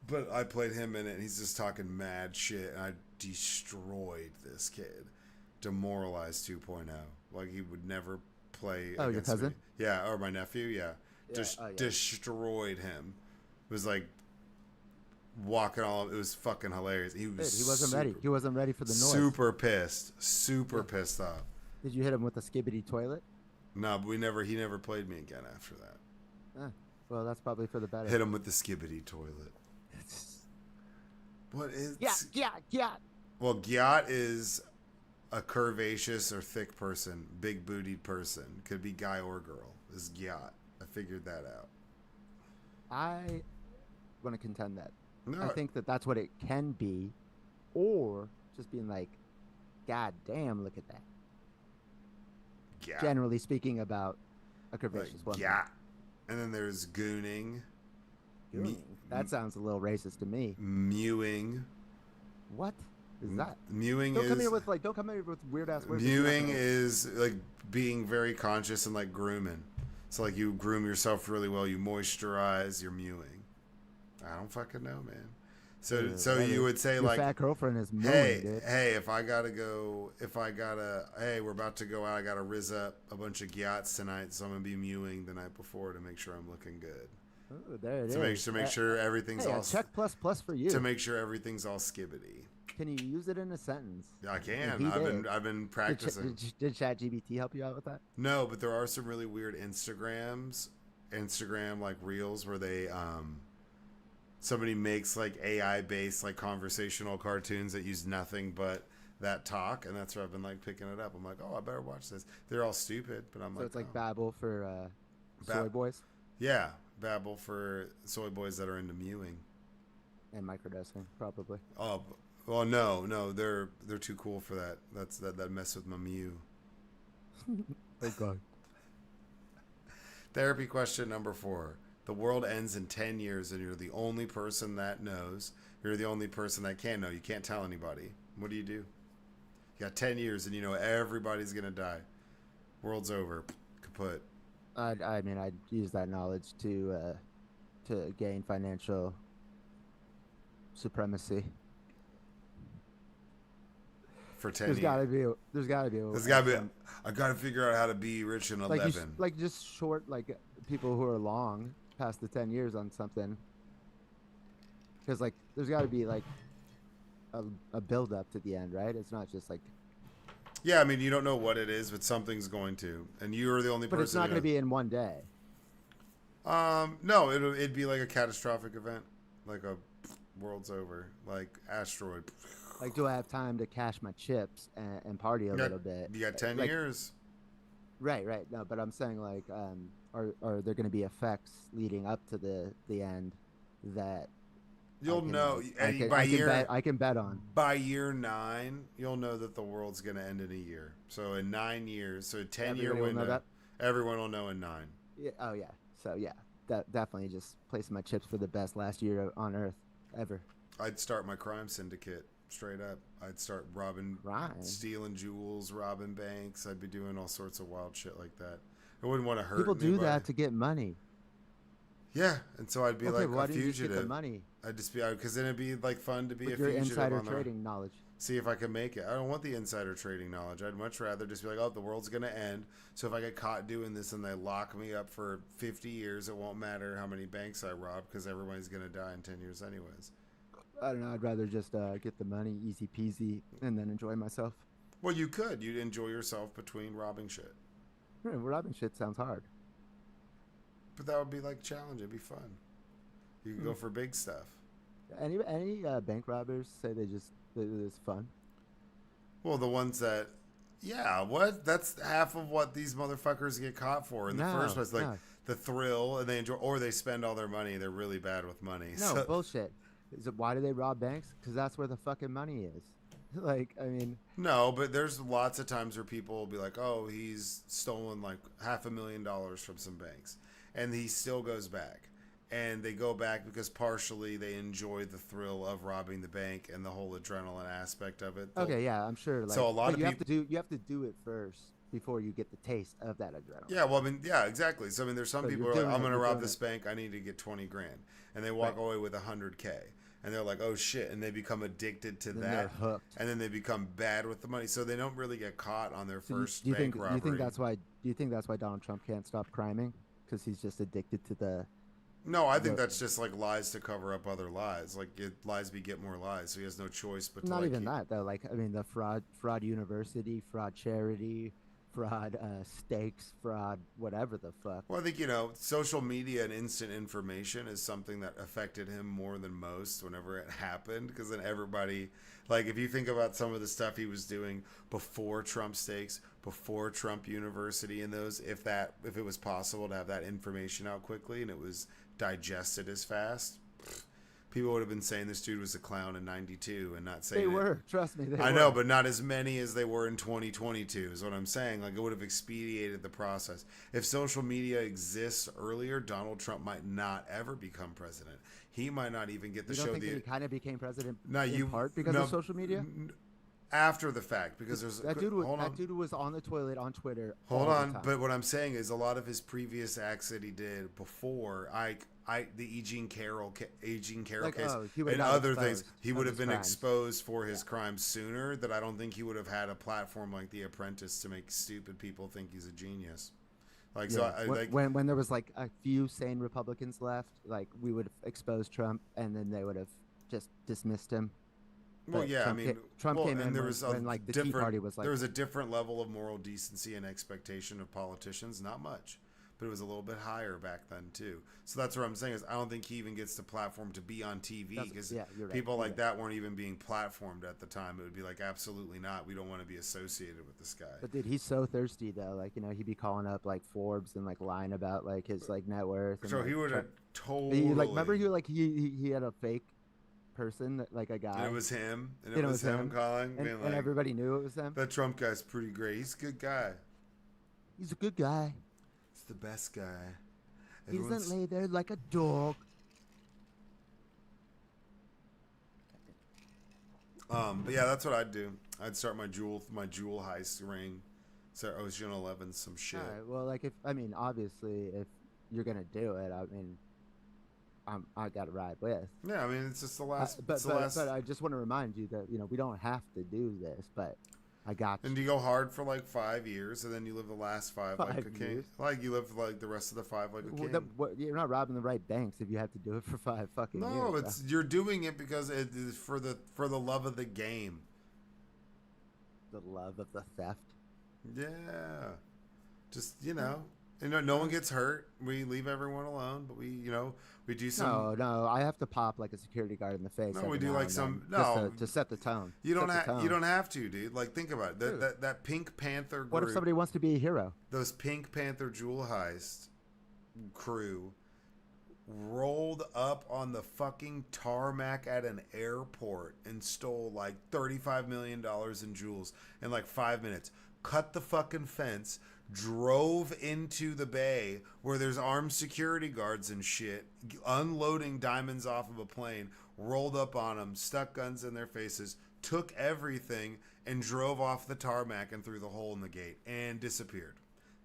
But I played him in it, and he's just talking mad shit, and I destroyed this kid, demoralized 2.0. Like he would never play. Oh, your cousin? Me. Yeah, or my nephew. Yeah, destroyed him. It was like walking all. It was fucking hilarious. He wasn't ready. He wasn't ready for the noise. Super pissed. Super pissed off. Did you hit him with a skibbity toilet? No, but he never played me again after that. Well, that's probably for the better. Hit him with the skibbity toilet. What is? Yeah. Well, gyat is a curvaceous or thick person, big bootied person. Could be guy or girl. Is gyat. I figured that out. I want to contend that. No, I think that's what it can be, or just being like, God damn, look at that. Yeah. Generally speaking about a curvaceous woman. Yeah. And then there's gooning. That sounds a little racist to me. Mewing. What is that? Mewing don't come here with weird ass words. Mewing is like being very conscious and like grooming. So like you groom yourself really well, you moisturize, you're mewing. I don't fucking know, man. So you would say your like, fat girlfriend is mewing, hey, dude. hey, hey, we're about to go out. I gotta rizz up a bunch of gyats tonight, so I'm gonna be mewing the night before to make sure I'm looking good. Oh, there it is. To make sure everything's all check plus for you. To make sure everything's all skibbity. Can you use it in a sentence? I can. I've been practicing. Did ChatGPT help you out with that? No, but there are some really weird Instagram like reels where they somebody makes like AI based like conversational cartoons that use nothing but that talk, and that's where I've been like picking it up. I'm like, oh, I better watch this. They're all stupid, but I'm like, it's like Babbel for soy boys. Yeah, Babbel for soy boys that are into mewing and microdosing, probably. Oh, well, no, they're too cool for that. That mess with my mew. Oh God. Therapy question number 4. The world ends in 10 years and you're the only person that knows. You're the only person that can know. You can't tell anybody. What do? You got 10 years and you know everybody's going to die. World's over. Kaput. I mean, I'd use that knowledge to gain financial supremacy. For 10 years. There's got to be. I got to figure out how to be rich in 11. Like just short, like people who are long past the 10 years on something. Because like there's got to be like a, a build up to the end, right? It's not just like, Yeah, I mean, you don't know what it is, but something's going to, and you're the only but it's person not who going to knows. be in one day. No, it'd be like a catastrophic event, like a world's over, like asteroid. Like, do I have time to cash my chips and party a You got little bit? you got 10 Like, years. right, right. No, but I'm saying like, are there going to be effects leading up to the end that I You'll can know like I can bet on? by year 9, you'll know that the world's gonna end in a year. So in 9 years, so a 10 year Everybody will know window, that. everyone will know in 9. Yeah. Oh yeah. So yeah, that definitely just placing my chips for the best last year on Earth ever. I'd start my crime syndicate straight up. I'd start robbing, Crime. stealing jewels, robbing banks. I'd be doing all sorts of wild shit like that. I wouldn't want to hurt People do anybody. that to get money. Yeah, and so I'd be Okay, like well, a why didn't you just get the fugitive. money I'd just be because then it'd be like fun to be a with your fugitive insider on the trading knowledge? see if I can make it. I don't want the insider trading knowledge. I'd much rather just be like, oh, the world's gonna end. So if I get caught doing this and they lock me up for 50 years, it won't matter how many banks I rob because everybody's gonna die in 10 years anyways. I don't know. I'd rather just get the money, easy peasy, and then enjoy myself. Well, you could. You'd enjoy yourself between robbing shit. Robbing shit sounds hard. But that would be like challenge. It'd be fun. You could go for big stuff. Any bank robbers say it's fun? Well, the ones that, yeah, what? That's half of what these motherfuckers get caught for in the first place. Like no, the thrill, and they enjoy, or they spend all their money. They're really bad with money. no So, bullshit. Is it why do they rob banks? Because that's where the fucking money is. Like, I mean, no, but there's lots of times where people will be like, oh, he's stolen like $500,000 from some banks. And he still goes back. And they go back because partially they enjoy the thrill of robbing the bank and the whole adrenaline aspect of it. okay, yeah, I'm sure. Like, So a lot but of you have to do it first before you get the taste of that adrenaline. Yeah, well, I mean, yeah, exactly. So, I mean, there's some So people you're who are like, doing I'm it, going to you're rob doing this it. bank. I need to get 20 grand. And they walk away with 100K. And they're like, oh, shit. And they become addicted to Then that. they're hooked. And then they become bad with the money. So they don't really get caught on their So first bank robbery. do you think that's why Donald Trump can't stop criming? Because he's just addicted to No, I think the that's just like lies to cover up other lies. Like lies beget more lies. So he has no choice but to not like even keep... that though. Like, I mean, the fraud university, fraud charity, fraud stakes, fraud whatever the fuck. Well, I think, social media and instant information is something that affected him more than most whenever it happened. Because then everybody, like, if you think about some of the stuff he was doing before Trump stakes, before Trump University, and those, if it was possible to have that information out quickly and it was digested as fast, people would have been saying this dude was a clown in '92 and not saying They it. were, trust me. I know, but not as many as they were in 2022 is what I'm saying. Like, it would have expedited the process. If social media exists earlier, Donald Trump might not ever become president. He might not even get the You don't show. think that he kind of became president Now in you part because no, of social media? After the fact, because there's That hold on. dude was on the toilet on Twitter. Hold all the on, time. but what I'm saying is a lot of his previous acts that he did before, the Eugene Carroll case, he would and not other exposed things, he of would have his been crimes. exposed for his crimes sooner. That I don't think he would have had a platform like The Apprentice to make stupid people think he's a genius. Like, Yeah. so, I, like, when there was like a few sane Republicans left, like we would have exposed Trump, and then they would have just dismissed him. well, But yeah, Trump I mean, Trump well, came and in there was when like the Tea Party was like, there was a different level of moral decency and expectation of politicians. Not much, but it was a little bit higher back then too. So that's what I'm saying is I don't think he even gets the platform to be on TV because yeah, you're right, people you're like right. that weren't even being platformed at the time. It would be like, absolutely not. We don't want to be associated with this guy. But dude, he's so thirsty though. Like, he'd be calling up like Forbes and like lying about like his like net worth. And, So like, he would have totally. remember he had a fake person that like a guy. And it was him. And it was him calling. and, being and like, everybody knew it was them. that Trump guy's pretty great. He's a good guy. He's a good guy. He's the best guy. He Everyone's- doesn't lay there like a dog. But yeah, that's what I'd do. I'd start my jewel heist ring. So Ocean 11, some shit. All right. Well, like obviously if you're gonna do it, I mean, I got to ride with. Yeah, I mean, it's just the last. But it's the last. I just want to remind you that we don't have to do this, but I got And you go hard for like 5 years, and then you live the last five you. like a 5 years. king. Like you live like the rest of the five like a king. You're not robbing the right banks if you have to do it for 5 fucking years, No, bro. it's you're doing it because it is for the love of the game. The love of the theft. Yeah, just no Uh, one gets hurt. We leave everyone alone, but we do some. No, no, I have to pop like a security guard in the face No, we every do now like and then some. just No, to set the tone. you don't Set the have. You tone. don't have to, dude. Like think about it. That Dude, that that Pink Panther what if group, somebody wants to be a hero? those Pink Panther jewel heist crew rolled up on the fucking tarmac at an airport and stole like $35 million in jewels in like 5 minutes. Cut the fucking fence, drove into the bay where there's armed security guards and shit, unloading diamonds off of a plane, rolled up on them, stuck guns in their faces, took everything, and drove off the tarmac and through the hole in the gate and disappeared.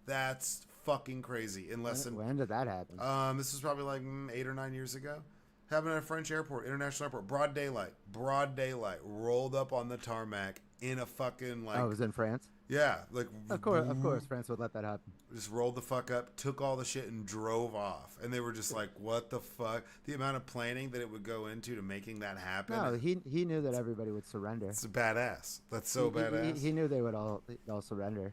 That's fucking crazy. In less than When did that happen? this was probably like 8 or 9 years ago. Happened at a French airport, international airport, broad daylight, rolled up on the tarmac in a fucking like Oh, it was in France. yeah, like Of course, France would let that happen. just rolled the fuck up, took all the shit and drove off. And they were just like, "What the fuck?" The amount of planning that it would go into to making that happen. No, he knew that everybody would surrender. It's badass. That's so He, badass. he knew they would all surrender.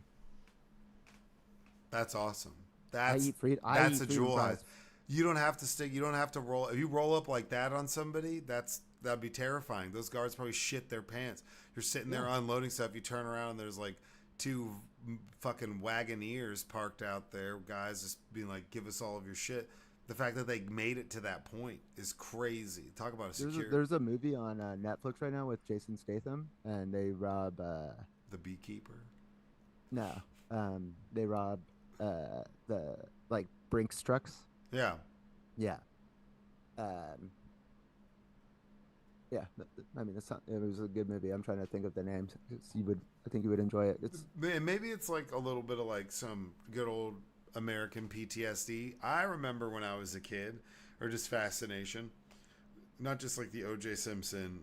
That's awesome. I That's eat free. I that's eat a freedom jewel fries. heist. You don't have to stick. You don't have to roll. If you roll up like that on somebody, that'd be terrifying. Those guards probably shit their pants. You're sitting there unloading stuff. You turn around and there's like two fucking Wagoneers parked out there. Guys just being like, "Give us all of your shit." The fact that they made it to that point is crazy. Talk about a secure. There's a movie on Netflix right now with Jason Statham, and they rob. The beekeeper. No, they rob the like Brinks trucks. Yeah. Yeah. Yeah. I mean, it was a good movie. I'm trying to think of the names. I think you would enjoy it. It's Maybe it's like a little bit of like some good old American PTSD. I remember when I was a kid, or just fascination, not just like the O.J. Simpson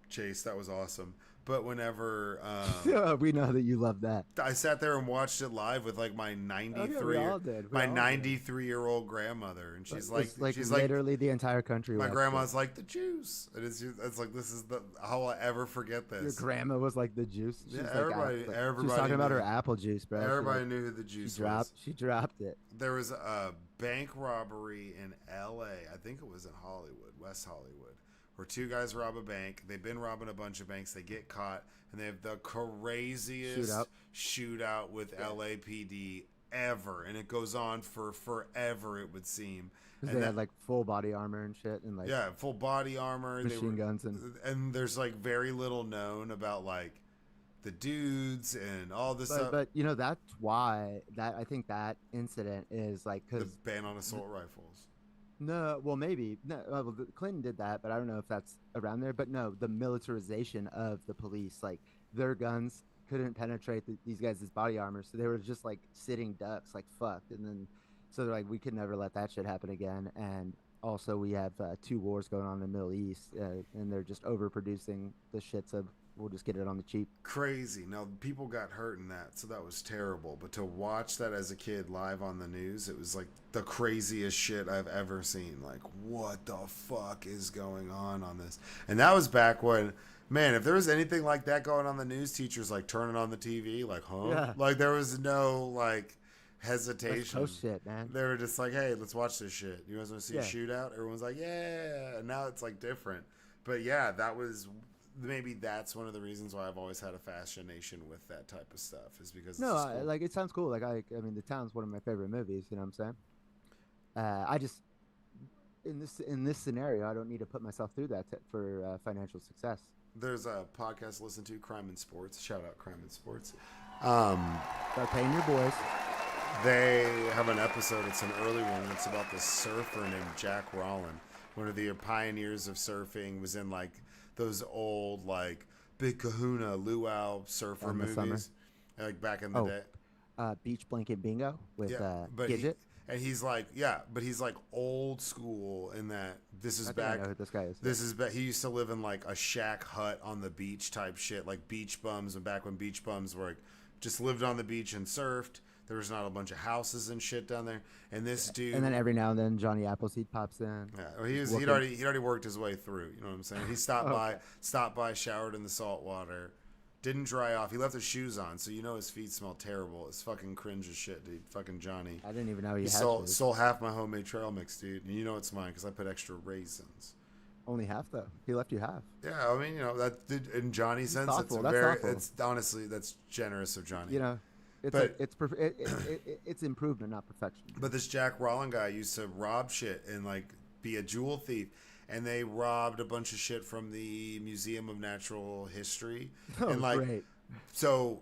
chase, that was awesome, but whenever we know that you love that. I sat there and watched it live with like my 93 we all did. We my all did. 93-year-old grandmother, and she's It's like literally the entire country. my watched grandma's it. like the juice, and it's like this is the how I ever forget this. Your grandma was like the juice. She's Yeah, like, everybody she was knew. talking about her apple juice, bro. Everybody knew who the juice was. She dropped it. There was a bank robbery in L.A. I think it was in Hollywood, West Hollywood, where two guys rob a bank. They've been robbing a bunch of banks. They get caught, and they have the craziest shootout with LAPD ever, and it goes on for forever. It would seem. Because they had like full body armor and shit, and like full body armor, machine guns, and there's like very little known about like the dudes and all this stuff. But that's why I think that incident is like The because ban on assault rifles. no, well maybe no, well, Clinton did that, but I don't know if that's around there. But no, the militarization of the police, like their guns couldn't penetrate these guys' body armor, so they were just like sitting ducks, like fucked, and then so they're like, we could never let that shit happen again. And also we have 2 wars going on in the Middle East, and they're just overproducing the shits of. We'll just get it on the cheap. Crazy. Now, people got hurt in that, so that was terrible. But to watch that as a kid live on the news, it was like the craziest shit I've ever seen. Like, what the fuck is going on this? And that was back when, man, if there was anything like that going on the news, teachers like turning on the TV, like, huh? Yeah. Like, there was no like hesitation. That's shit, man. They were just like, hey, let's watch this shit. You guys want to see a Yeah. shootout? Everyone's like, yeah. And now it's like different. But yeah, that was. Maybe that's one of the reasons why I've always had a fascination with that type of stuff, is because No, it's just cool. like it sounds cool. Like I mean, The Town's one of my favorite movies. You know what I'm saying? I just in this scenario, I don't need to put myself through that for financial success. There's a podcast to listen to, Crime and Sports. Shout out Crime and Sports. Start paying your boys. They have an episode. It's an early one. It's about this surfer named Jack Rowland, one of the pioneers of surfing. Was in like those old like Big Kahuna, Luau surfer In the movies, summer. like back in the day. Beach Blanket Bingo with But Gidget. And he's like, yeah, but he's like old school in that this is I think I know back. who this guy is. This is back. He used to live in like a shack hut on the beach type shit, like beach bums. And back when beach bums were like just lived on the beach and surfed. There was not a bunch of houses and shit down there. And this dude, And then every now and then Johnny Appleseed pops in. yeah, Just he'd already worked his way through. You know what I'm saying? He stopped Okay. by, showered in the salt water, didn't dry off. He left his shoes on, so you know his feet smell terrible. It's fucking cringe as shit, dude. Fucking Johnny. I didn't even know he had shoes. Stole half my homemade trail mix, dude. And you know it's mine because I put extra raisins. Only half though. He left you half. Yeah, I mean, you know that in Johnny's sense, thoughtful. it's That's thoughtful. It's honestly that's generous of Johnny. You know, it's But- like it's improvement, not perfection. But this Jack Rolland guy used to rob shit and like be a jewel thief, and they robbed a bunch of shit from the Museum of Natural History, Oh, and like great. so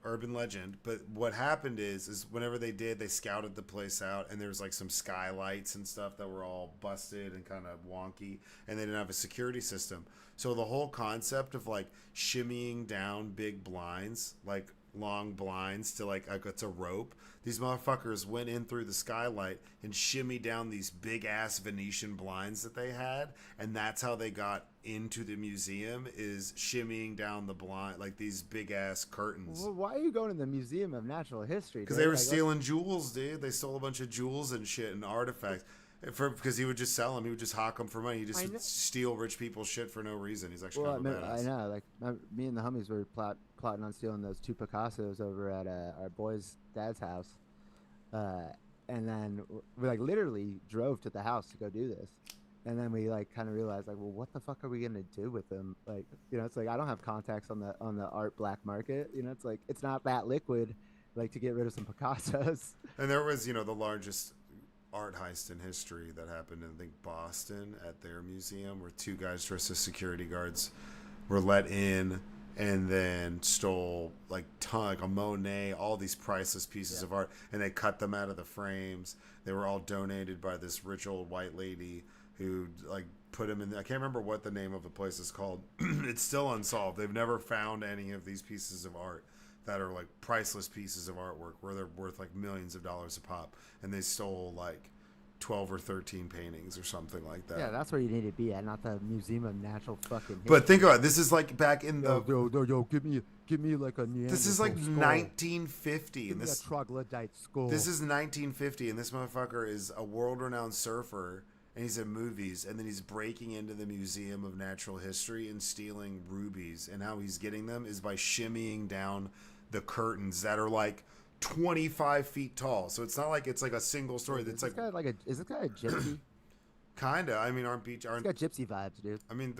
urban legend. But what happened is whenever they did, they scouted the place out, and there was like some skylights and stuff that were all busted and kind of wonky, and they didn't have a security system. So the whole concept of like shimmying down big blinds, like long blinds to like it's a rope. These motherfuckers went in through the skylight and shimmied down these big ass Venetian blinds that they had, and that's how they got into the museum, is shimmying down the blind, like these big ass curtains. Well, why are you going to the Museum of Natural History? Because they were stealing jewels, dude. They stole a bunch of jewels and shit and artifacts. Because he would just sell them, he would just hawk them for money. He just would steal rich people's shit for no reason. He's actually kind of a badass. I know. Like me and the homies were plotting on stealing those two Picassos over at our boy's dad's house, and then we like literally drove to the house to go do this, and then we like kind of realized like, well, what the fuck are we gonna do with them? Like, you know, it's like I don't have contacts on the art black market. You know, it's like it's not that liquid, like to get rid of some Picassos. And there was, you know, the largest art heist in history that happened in, I think, Boston at their museum, where two guys dressed as security guards were let in and then stole like a Monet, all these priceless pieces of art, and they cut them out of the frames. They were all donated by this rich old white lady who like put them in. I can't remember what the name of the place is called. It's still unsolved. They've never found any of these pieces of art that are like priceless pieces of artwork where they're worth like millions of dollars a pop, and they stole like 12 or 13 paintings or something like that. Yeah, that's where you need to be at, not the Museum of Natural fucking History. But think about it, this is like back in the yo, give me like a Neanderthal this is like skull. 1950 Give and me this a troglodyte skull. this is 1950 and this motherfucker is a world-renowned surfer, and he's in movies, and then he's breaking into the Museum of Natural History and stealing rubies, and how he's getting them is by shimmying down the curtains that are like 25 feet tall. So it's not like it's like a single story. That's like is this guy a gypsy? kinda. I mean, He's got gypsy vibes, dude. I mean,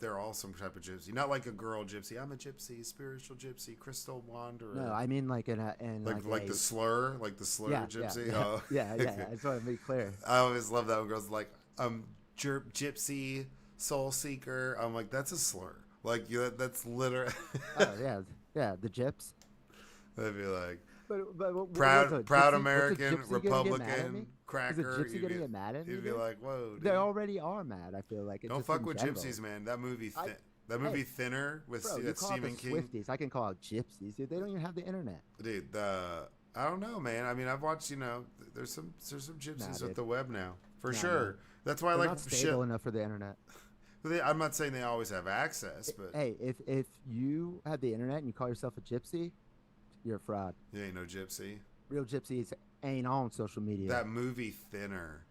they're all some type of gypsy. Not like a girl gypsy. I'm a gypsy, spiritual gypsy, crystal wanderer. No, I mean like in the slur, gypsy. Yeah, Oh. yeah. I just want to be clear. I always love that when girls are like, gypsy, soul seeker. I'm like, that's a slur. Like, that's literally. Oh yeah, the gyps. They'd be like, But proud American, Republican, cracker. Is a gypsy gonna get mad at me? You'd be like, whoa. Dude. They already are mad. I feel like. Don't fuck with gypsies, man. That movie, Thinner with you call Stephen it the King. Swifties. I can call out gypsies, dude. They don't even have the internet. Dude, I don't know, man. I mean, I've watched. You know, there's some gypsies with the web now, for sure. Man. That's why They're I like not stable enough for the internet. I'm not saying they always have access, but Hey, if you have the internet and you call yourself a gypsy, you're a fraud. you ain't no gypsy. Real gypsies ain't on social media. That movie Thinner,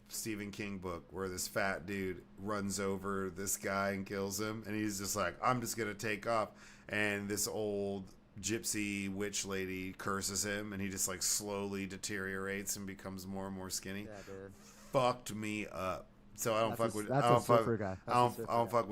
Stephen King book, where this fat dude runs over this guy and kills him, and he's just like, I'm just gonna take off, and this old gypsy witch lady curses him, and he just like slowly deteriorates and becomes more and more skinny. Yeah, dude. Fucked me up. So I don't fuck with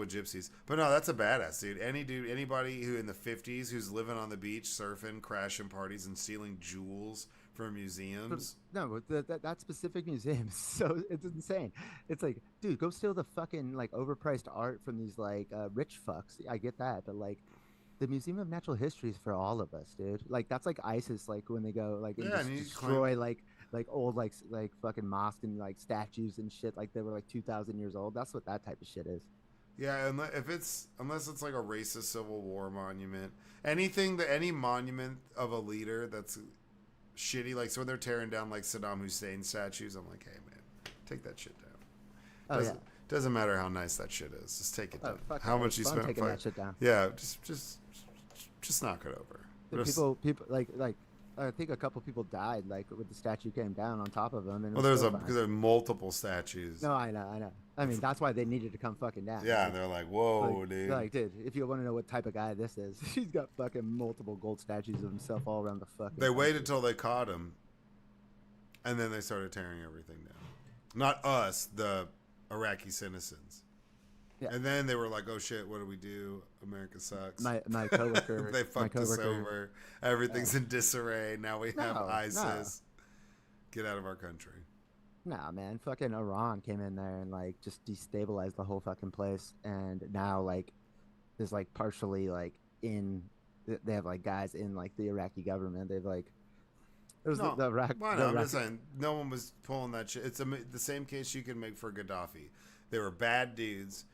gypsies. But no, that's a badass dude. Anybody who in the 50s who's living on the beach, surfing, crashing parties, and stealing jewels from museums. No, that specific museum is so it's insane. It's like, dude, go steal the fucking like overpriced art from these like rich fucks. I get that, but like the Museum of Natural History is for all of us, dude. Like that's like ISIS, like when they go like and just destroy like old like fucking mosques and like statues and shit like they were like 2,000 years old. That's what that type of shit is. Yeah, unless it's like a racist Civil War monument, any monument of a leader that's shitty. Like, so when they're tearing down like Saddam Hussein statues, I'm like, hey man, take that shit down. Oh yeah. Doesn't matter how nice that shit is. Just take it Oh down. fuck. How Yeah, much you fun spent? taking that shit down. Yeah, just knock it over. The people like I think a couple people died like with the statue came down on top of them, and it Well, was still because fine. there are multiple statues. No, I know. I mean, that's why they needed to come fucking down. Yeah, and they're like, whoa, dude. Like, dude, if you want to know what type of guy this is, he's got fucking multiple gold statues of himself all around the fucking. They waited till they caught him, and then they started tearing everything down. Not us, the Iraqi citizens. Yeah. And then they were like, "Oh shit, what do we do? America sucks." My coworker, they fucked us over. Everything's in disarray. Now we have ISIS. Get out of our country. Nah, man, fucking Iran came in there and like just destabilized the whole fucking place, and now like there's like partially like they have like guys in like the Iraqi government. They've like it was the Iraq. Why not? I'm just saying, no one was pulling that shit. It's the same case you can make for Gaddafi. They were bad dudes.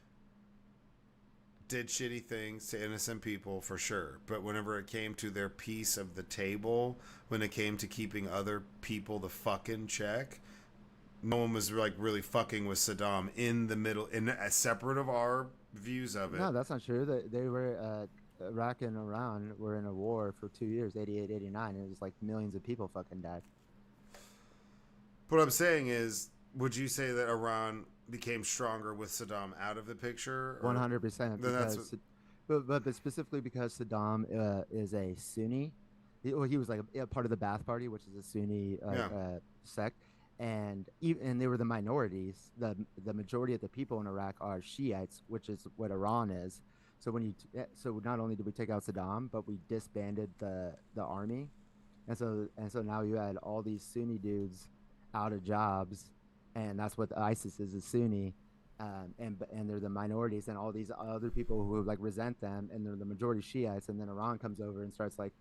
Did shitty things to innocent people for sure, but whenever it came to their piece of the table, when it came to keeping other people the fucking check, no one was like really fucking with Saddam in the middle, in separate of our views of it. No, that's not true. They were Iraq and Iran were in a war for 2 years, 88, 89, and it was like millions of people fucking died. What I'm saying is, would you say that Iran became stronger with Saddam out of the picture? 100%. But specifically because Saddam is a Sunni. He was like a part of the Ba'ath Party, which is a Sunni sect, and they were the minorities. The majority of the people in Iraq are Shiites, which is what Iran is. So so not only did we take out Saddam, but we disbanded the army, and so now you had all these Sunni dudes out of jobs. And that's what ISIS is Sunni, and they're the minorities, and all these other people who like resent them, and they're the majority Shiites, and then Iran comes over and starts like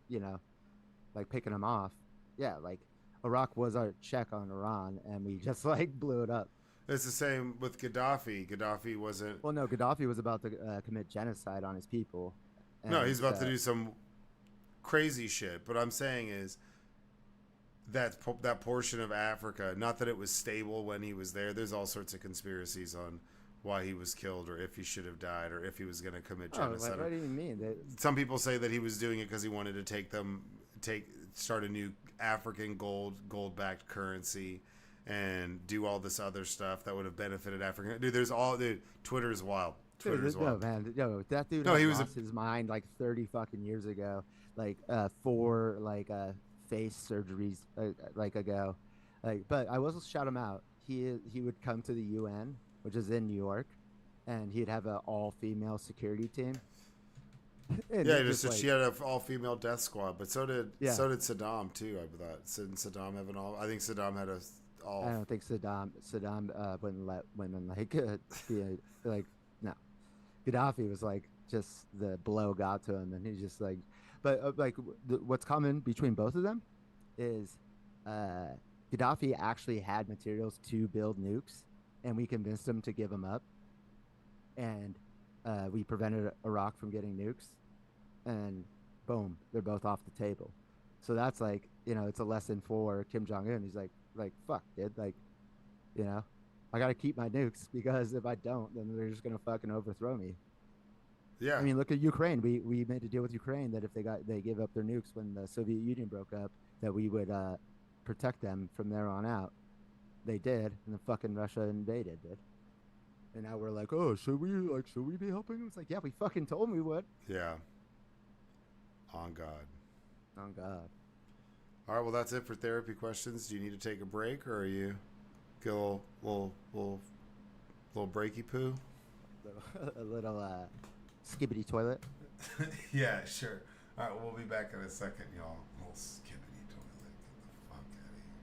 like picking them off. Yeah, like Iraq was our check on Iran, and we just like blew it up. It's the same with Gaddafi. Gaddafi wasn't. Well, no, Gaddafi was about to commit genocide on his people. No, he's about to do some crazy shit. But I'm saying is, that portion of Africa, not that it was stable when he was there. There's all sorts of conspiracies on why he was killed, or if he should have died, or if he was going to commit genocide. What do you mean? Some people say that he was doing it because he wanted to start a new African gold-backed currency, and do all this other stuff that would have benefited Africa. Dude, Twitter is wild. Twitter's wild. No, man, that dude lost his mind like 30 fucking years ago, like for like face surgeries ago, but I will shout him out. He would come to the UN, which is in New York, and he'd have an all-female security team. She had an all-female death squad, but so did Saddam too. I thought didn't Saddam have an all? I think Saddam had all. I don't think Saddam wouldn't let women be like no. Gaddafi was like just the blow got to him, and he's just like. But what's common between both of them is Gaddafi actually had materials to build nukes, and we convinced him to give them up. And we prevented Iraq from getting nukes, and boom, they're both off the table. So that's like, it's a lesson for Kim Jong-un. He's like, fuck, dude, I got to keep my nukes, because if I don't, then they're just going to fucking overthrow me. Yeah. I mean, look at Ukraine. We made a deal with Ukraine that if they give up their nukes when the Soviet Union broke up, that we would protect them from there on out. They did, and then fucking Russia invaded, dude. And now we're like, oh, should we be helping them? It's like, yeah, we fucking told them we would. Yeah. On God. On God. All right, well, that's it for therapy questions. Do you need to take a break, or are you get a little breaky poo? A little skibbity toilet. Yeah, sure. All right, we'll be back in a second, y'all. A little skibbity toilet. Get the fuck out of here.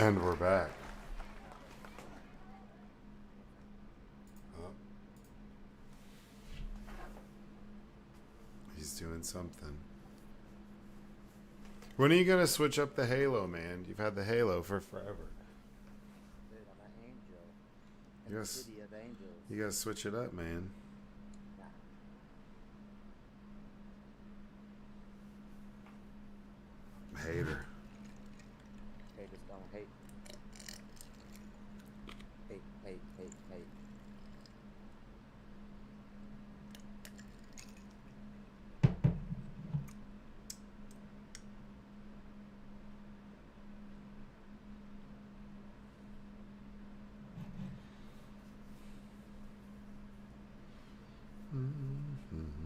And we're back. Oh, he's doing something. When are you gonna switch up the Halo, man? You've had the Halo for forever. Dude, I'm an angel in You the gotta, city of angels. you gotta switch it up, man. Nah, Hater. haters don't hate. Hate, hate, hate, hate.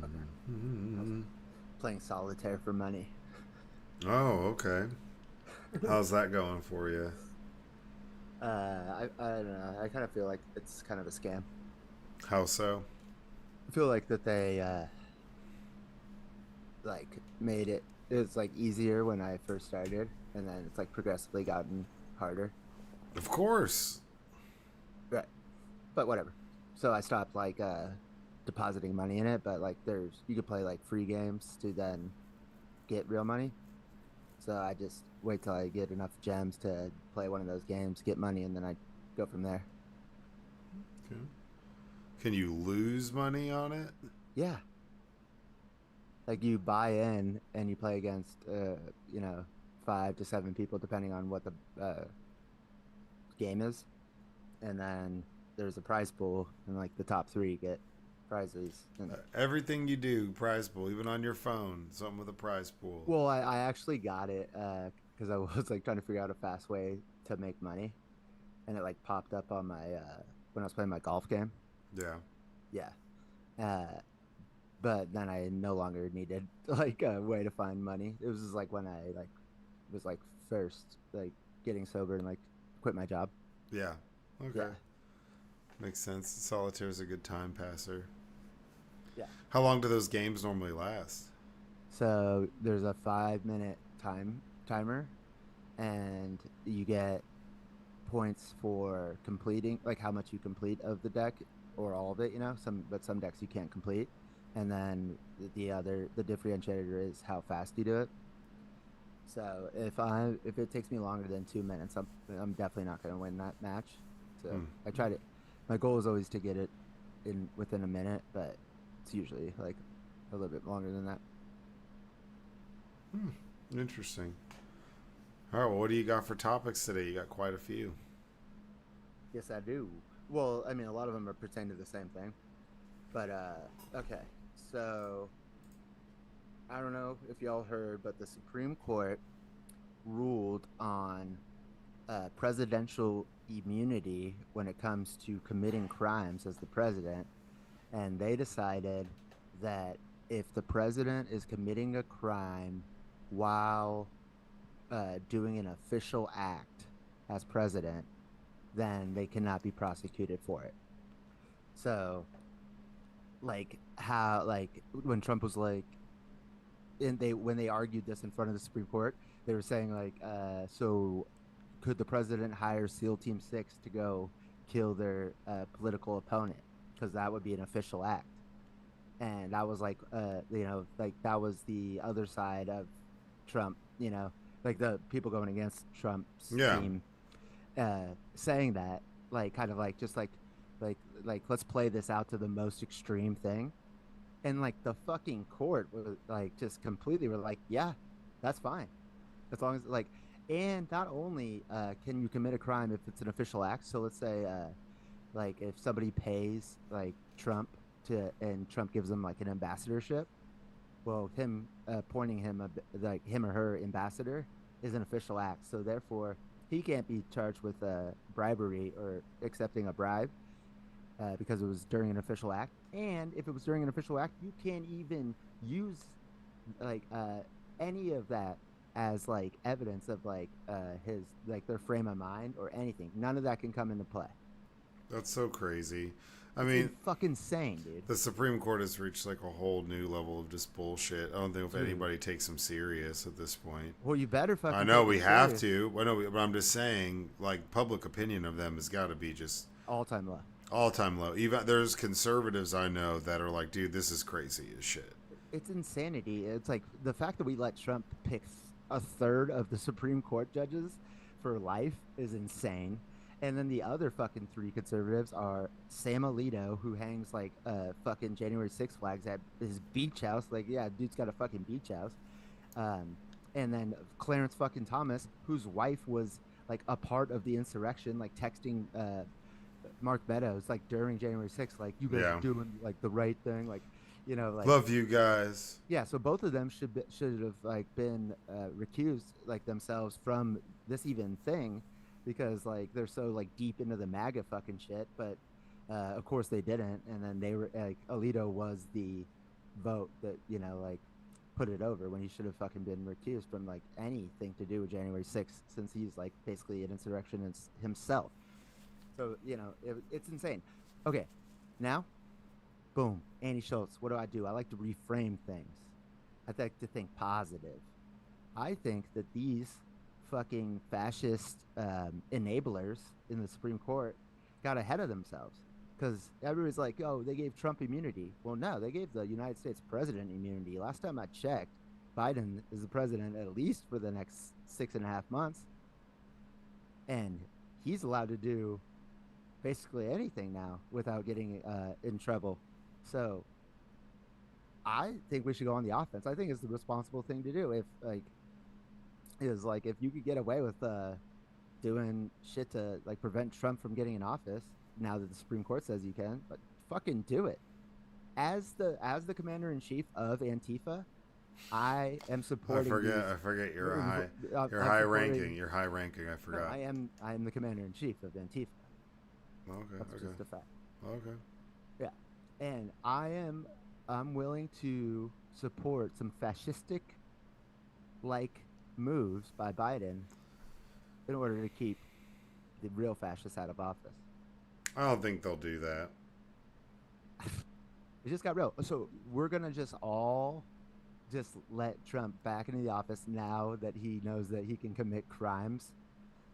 Okay. I was playing solitaire for money. Oh, okay. How's that going for you? I don't know. I kind of feel like it's kind of a scam. How so? I feel like that they like made it's like easier when I first started, and then it's like progressively gotten harder. Of course. Right. But whatever. So I stopped like depositing money in it, but like you could play like free games to then get real money. So I just wait till I get enough gems to play one of those games, get money, and then I go from there. Okay. Can you lose money on it? Yeah. Like you buy in and you play against you know, 5 to 7 people depending on what the game is. And then there's a prize pool and like the top three get prizes. And Everything you do, prize pool, even on your phone, something with a prize pool. well, I actually got it because I was like trying to figure out a fast way to make money, and it like popped up on my when I was playing my golf game. Yeah. Yeah. Uh, but then I no longer needed like a way to find money. It was just like when I like was like first like getting sober and like quit my job. Yeah. Okay. Yeah. Makes sense. Solitaire is a good time passer. Yeah. How long do those games normally last? So there's a 5 minute timer, and you get points for completing like how much you complete of the deck or all of it, you know. Some decks you can't complete, and then the differentiator is how fast you do it. So if it takes me longer than 2 minutes, I'm definitely not going to win that match. So Hmm. I try to. My goal is always to get it in within a minute, but it's usually like a little bit longer than that. Hmm. Interesting. All right. Well, what do you got for topics today? You got quite a few. Yes, I do. Well, I mean, a lot of them are pertain to the same thing, but okay. So I don't know if y'all heard, but the Supreme Court ruled on presidential immunity when it comes to committing crimes as the president, and they decided that if the president is committing a crime while doing an official act as president, then they cannot be prosecuted for it. So, like how like when Trump was like, and they when they argued this in front of the Supreme Court, they were saying like, so could the president hire SEAL Team 6 to go kill their political opponent because that would be an official act? And that was like, you know, like that was the other side of Trump, you know, like the people going against Trump's Yeah. team, saying that, like, kind of like just like let's play this out to the most extreme thing, and like the fucking court was like just completely were like, yeah, that's fine, as long as like, and not only can you commit a crime if it's an official act. So let's say like if somebody pays like Trump to, and Trump gives them like an ambassadorship, well, him appointing him like him or her ambassador is an official act. So therefore, he can't be charged with bribery or accepting a bribe because it was during an official act. And if it was during an official act, you can't even use like any of that as like evidence of like his like their frame of mind or anything. None of that can come into play. That's so crazy. I It's mean, fucking insane, dude. the Supreme Court has reached like a whole new level of just bullshit. I don't think if Dude. anybody takes them serious at this point. Well, you better I fucking know take them we have serious. to. I know, but I'm just saying, like, public opinion of them has got to be just All time low. all time low. Even there's conservatives I know that are like, dude, this is crazy as shit. It's insanity. It's like the fact that we let Trump pick a third of the Supreme Court judges for life is insane. And then the other fucking three conservatives are Sam Alito, who hangs like fucking January 6th flags at his beach house. Like, yeah, dude's got a fucking beach house. Um, and then Clarence fucking Thomas, whose wife was like a part of the insurrection, like texting Mark Meadows like during January 6th, like you guys are Yeah, doing like the right thing, like like love you guys. yeah. So both of them should have like been recused like themselves from this even thing because like they're so like deep into the MAGA fucking shit. But of course they didn't, and then they were like Alito was the vote that like put it over when he should have fucking been recused from like anything to do with January 6th since he's like basically an insurrectionist himself. So it's insane. Okay, now, boom, Annie Schultz. What do? I like to reframe things. I like to think positive. I think that these fucking fascist enablers in the Supreme Court got ahead of themselves because everybody's like, "Oh, they gave Trump immunity." Well, no, they gave the United States president immunity. Last time I checked, Biden is the president at least for the next 6.5 months, and he's allowed to do basically anything now without getting in trouble. So I think we should go on the offense. I think it's the responsible thing to do. If you could get away with doing shit to like prevent Trump from getting in office now that the Supreme Court says you can, but fucking do it. As the commander in chief of Antifa, I am supporting. I forget. You're high. You're I'm high supporting, ranking. You're high ranking. I no, forgot. I am the commander in chief of Antifa. Okay. That's Okay. just a fact. Okay. Yeah. And I'm willing to support some fascistic like moves by Biden in order to keep the real fascists out of office. I don't think they'll do that. It just got real. So we're gonna just all just let Trump back into the office now that he knows that he can commit crimes.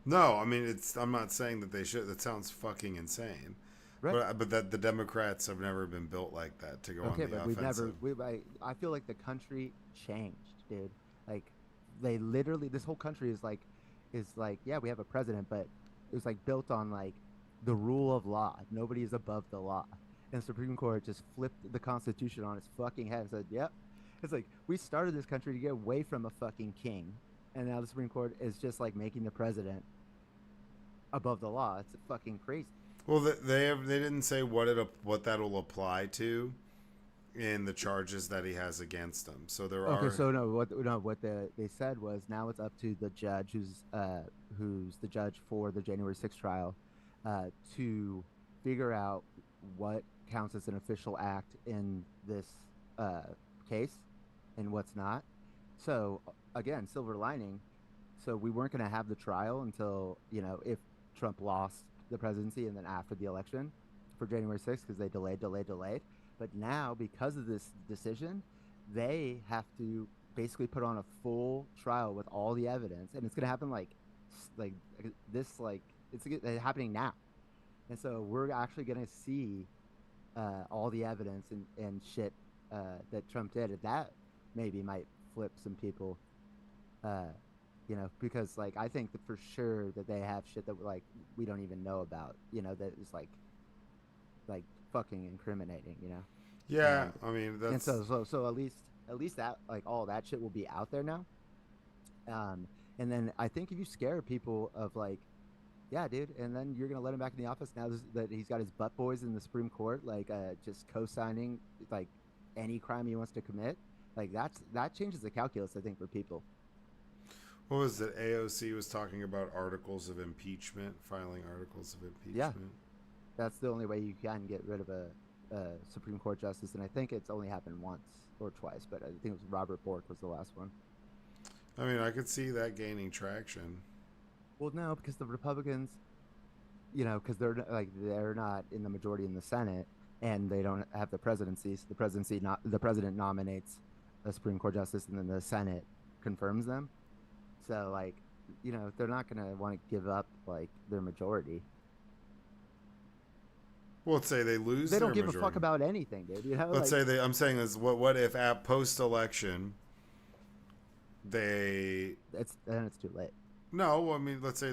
No, I mean it's. I'm not saying that they should. That sounds fucking insane. Right. But that the Democrats have never been built like that to go Okay, on the but we've offensive. never. I feel like the country changed, dude. Like they literally, this whole country is like, yeah, we have a president, but it was like built on like the rule of law. Nobody is above the law. And the Supreme Court just flipped the Constitution on its fucking head and said, yep. It's like we started this country to get away from a fucking king, and now the Supreme Court is just like making the president above the law. It's fucking crazy. Well, they didn't say what that'll apply to in the charges that he has against him. So there Okay, are. so what they said was now it's up to the judge who's the judge for the January 6th trial to figure out what counts as an official act in this case and what's not. So again, silver lining. So we weren't going to have the trial until if Trump lost the presidency and then after the election for January 6th because they delayed. But now, because of this decision, they have to basically put on a full trial with all the evidence, and it's going to happen like this, like it's happening now. And so we're actually going to see all the evidence and shit that Trump did, and that maybe might flip some people. Because like I think that for sure that they have shit that like we don't even know about, that is like fucking incriminating, Yeah, and I mean and that's. so at least that like all that shit will be out there now. And then I think if you scare people of like, yeah, dude, and then you're gonna let him back in the office now that he's got his butt boys in the Supreme Court, like just co-signing like any crime he wants to commit, like that changes the calculus I think for people. What was it? AOC was talking about articles of impeachment, filing articles of Yeah, impeachment. that's the only way you can get rid of a Supreme Court justice, and I think it's only happened once or twice, but I think it was Robert Bork was the last one. I mean, I could see that gaining traction. Well, no, because the Republicans because they're not in the majority in the Senate, and they don't have the presidency. So the president nominates a Supreme Court justice, and then the Senate confirms them. So they're not gonna want to give up like their majority. Well, let's say they lose They don't their give a fuck majority. about anything, dude. Let's say they. I'm saying is what if at post election they it's too late. no, I mean let's say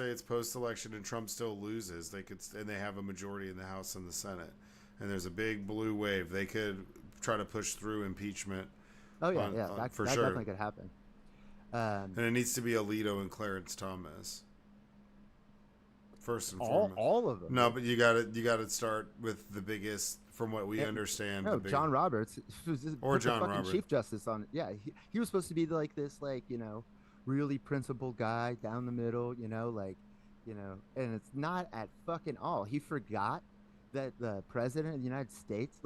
it's post election and Trump still loses. They could and they have a majority in the House and the Senate, and there's a big blue wave. They could try to push through impeachment. Oh yeah, yeah, that For that sure. definitely could happen. And it needs to be Alito and Clarence Thomas first and all foremost. all of them. No, but you got to start with the biggest, from what we understand. No, John Roberts was Or put the John fucking Roberts. Chief Justice on. Yeah, he was supposed to be like this, really principled guy down the middle. And it's not at fucking all. He forgot that the president of the United States,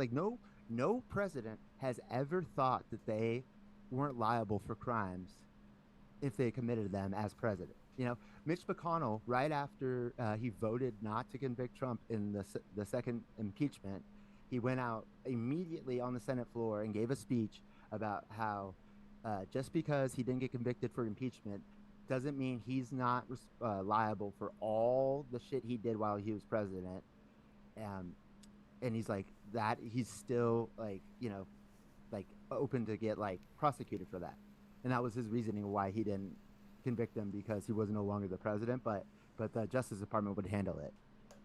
no president has ever thought that they weren't liable for crimes if they committed them as president. Mitch McConnell, right after he voted not to convict Trump in the second impeachment, he went out immediately on the Senate floor and gave a speech about how just because he didn't get convicted for impeachment doesn't mean he's not liable for all the shit he did while he was president. And he's like that. He's still open to get prosecuted for that. And that was his reasoning why he didn't convict him, because he was no longer the president, but the Justice Department would handle it.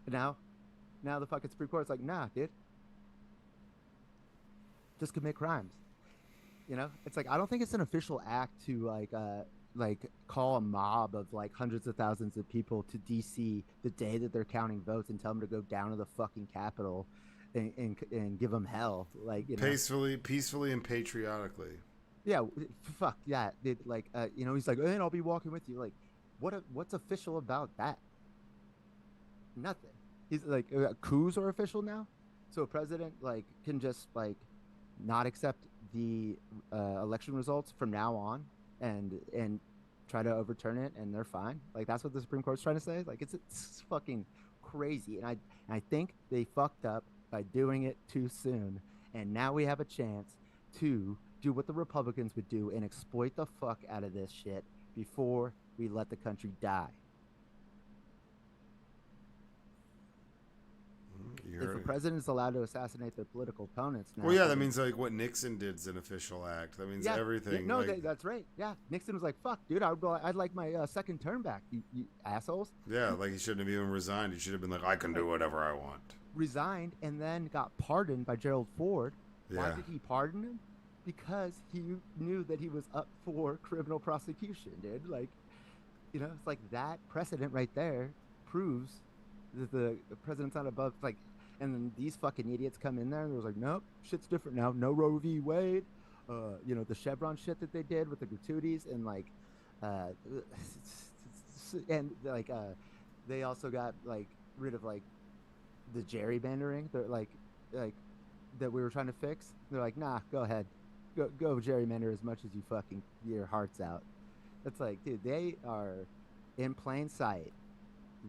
But now the fucking Supreme Court's like, nah, dude, just commit crimes. It's like I don't think it's an official act to call a mob of hundreds of thousands of people to DC the day that they're counting votes and tell them to go down to the fucking Capitol and give them hell. Peacefully and patriotically. Yeah, fuck yeah. He's like, and I'll be walking with you. What's official about that? Nothing. He's like, coups are official now, so a president can just not accept the election results from now on and try to overturn it, and they're fine. That's what the Supreme Court's trying to say. It's fucking crazy, and I think they fucked up by doing it too soon, and now we have a chance to do what the Republicans would do and exploit the fuck out of this shit before we let the country die. If a president is allowed to assassinate their political opponents now, well, yeah, that means what Nixon did is an official act. That means everything. No, that's right. Yeah, Nixon was like, "Fuck, dude, I'd like my second term back, you assholes." Yeah, he shouldn't have even resigned. He should have been like, "I can do whatever I want." Resigned and then got pardoned by Gerald Ford. Yeah. Why did he pardon him? Because he knew that he was up for criminal prosecution, dude. It's like that precedent right there proves that the president's not above, and then these fucking idiots come in there and they're like, nope, shit's different now. No Roe v. Wade. The Chevron shit that they did with the gratuities and they also got rid of the gerrymandering. They're that we were trying to fix. They're like, nah, go ahead. Go gerrymander as much as you fucking your heart's out. It's like, dude, they are in plain sight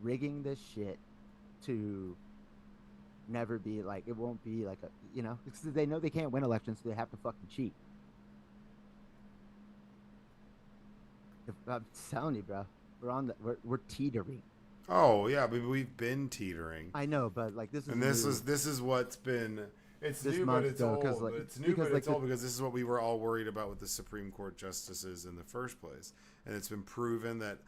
rigging this shit to never be it won't be because they know they can't win elections, so they have to fucking cheat. I'm telling you, bro, we're teetering. Oh yeah, but we've been teetering. I know, but this is what's been. It's this new, month, but it's though, old. because, But it's new, but it's old because this is what we were all worried about with the Supreme Court justices in the first place, and it's been proven that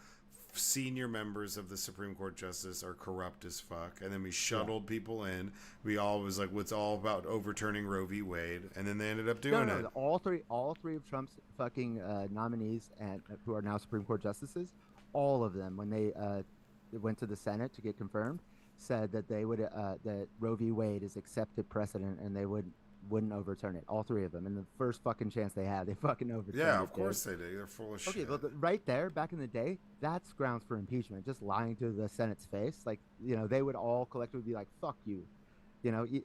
senior members of the Supreme Court justice are corrupt as fuck. And then we shuttled people in. We all was like, "What's all about overturning Roe v. Wade?" And then they ended up doing it. All three of Trump's fucking nominees and who are now Supreme Court justices, all of them, when they went to the Senate to get confirmed, said that they would that Roe v. Wade is accepted precedent and they wouldn't overturn it. All three of them, and the first fucking chance they had, they fucking overturned it. Yeah, of course they do. They're full of shit. Okay, but right there, back in the day, that's grounds for impeachment. Just lying to the Senate's face, they would all collectively be like, "Fuck you,"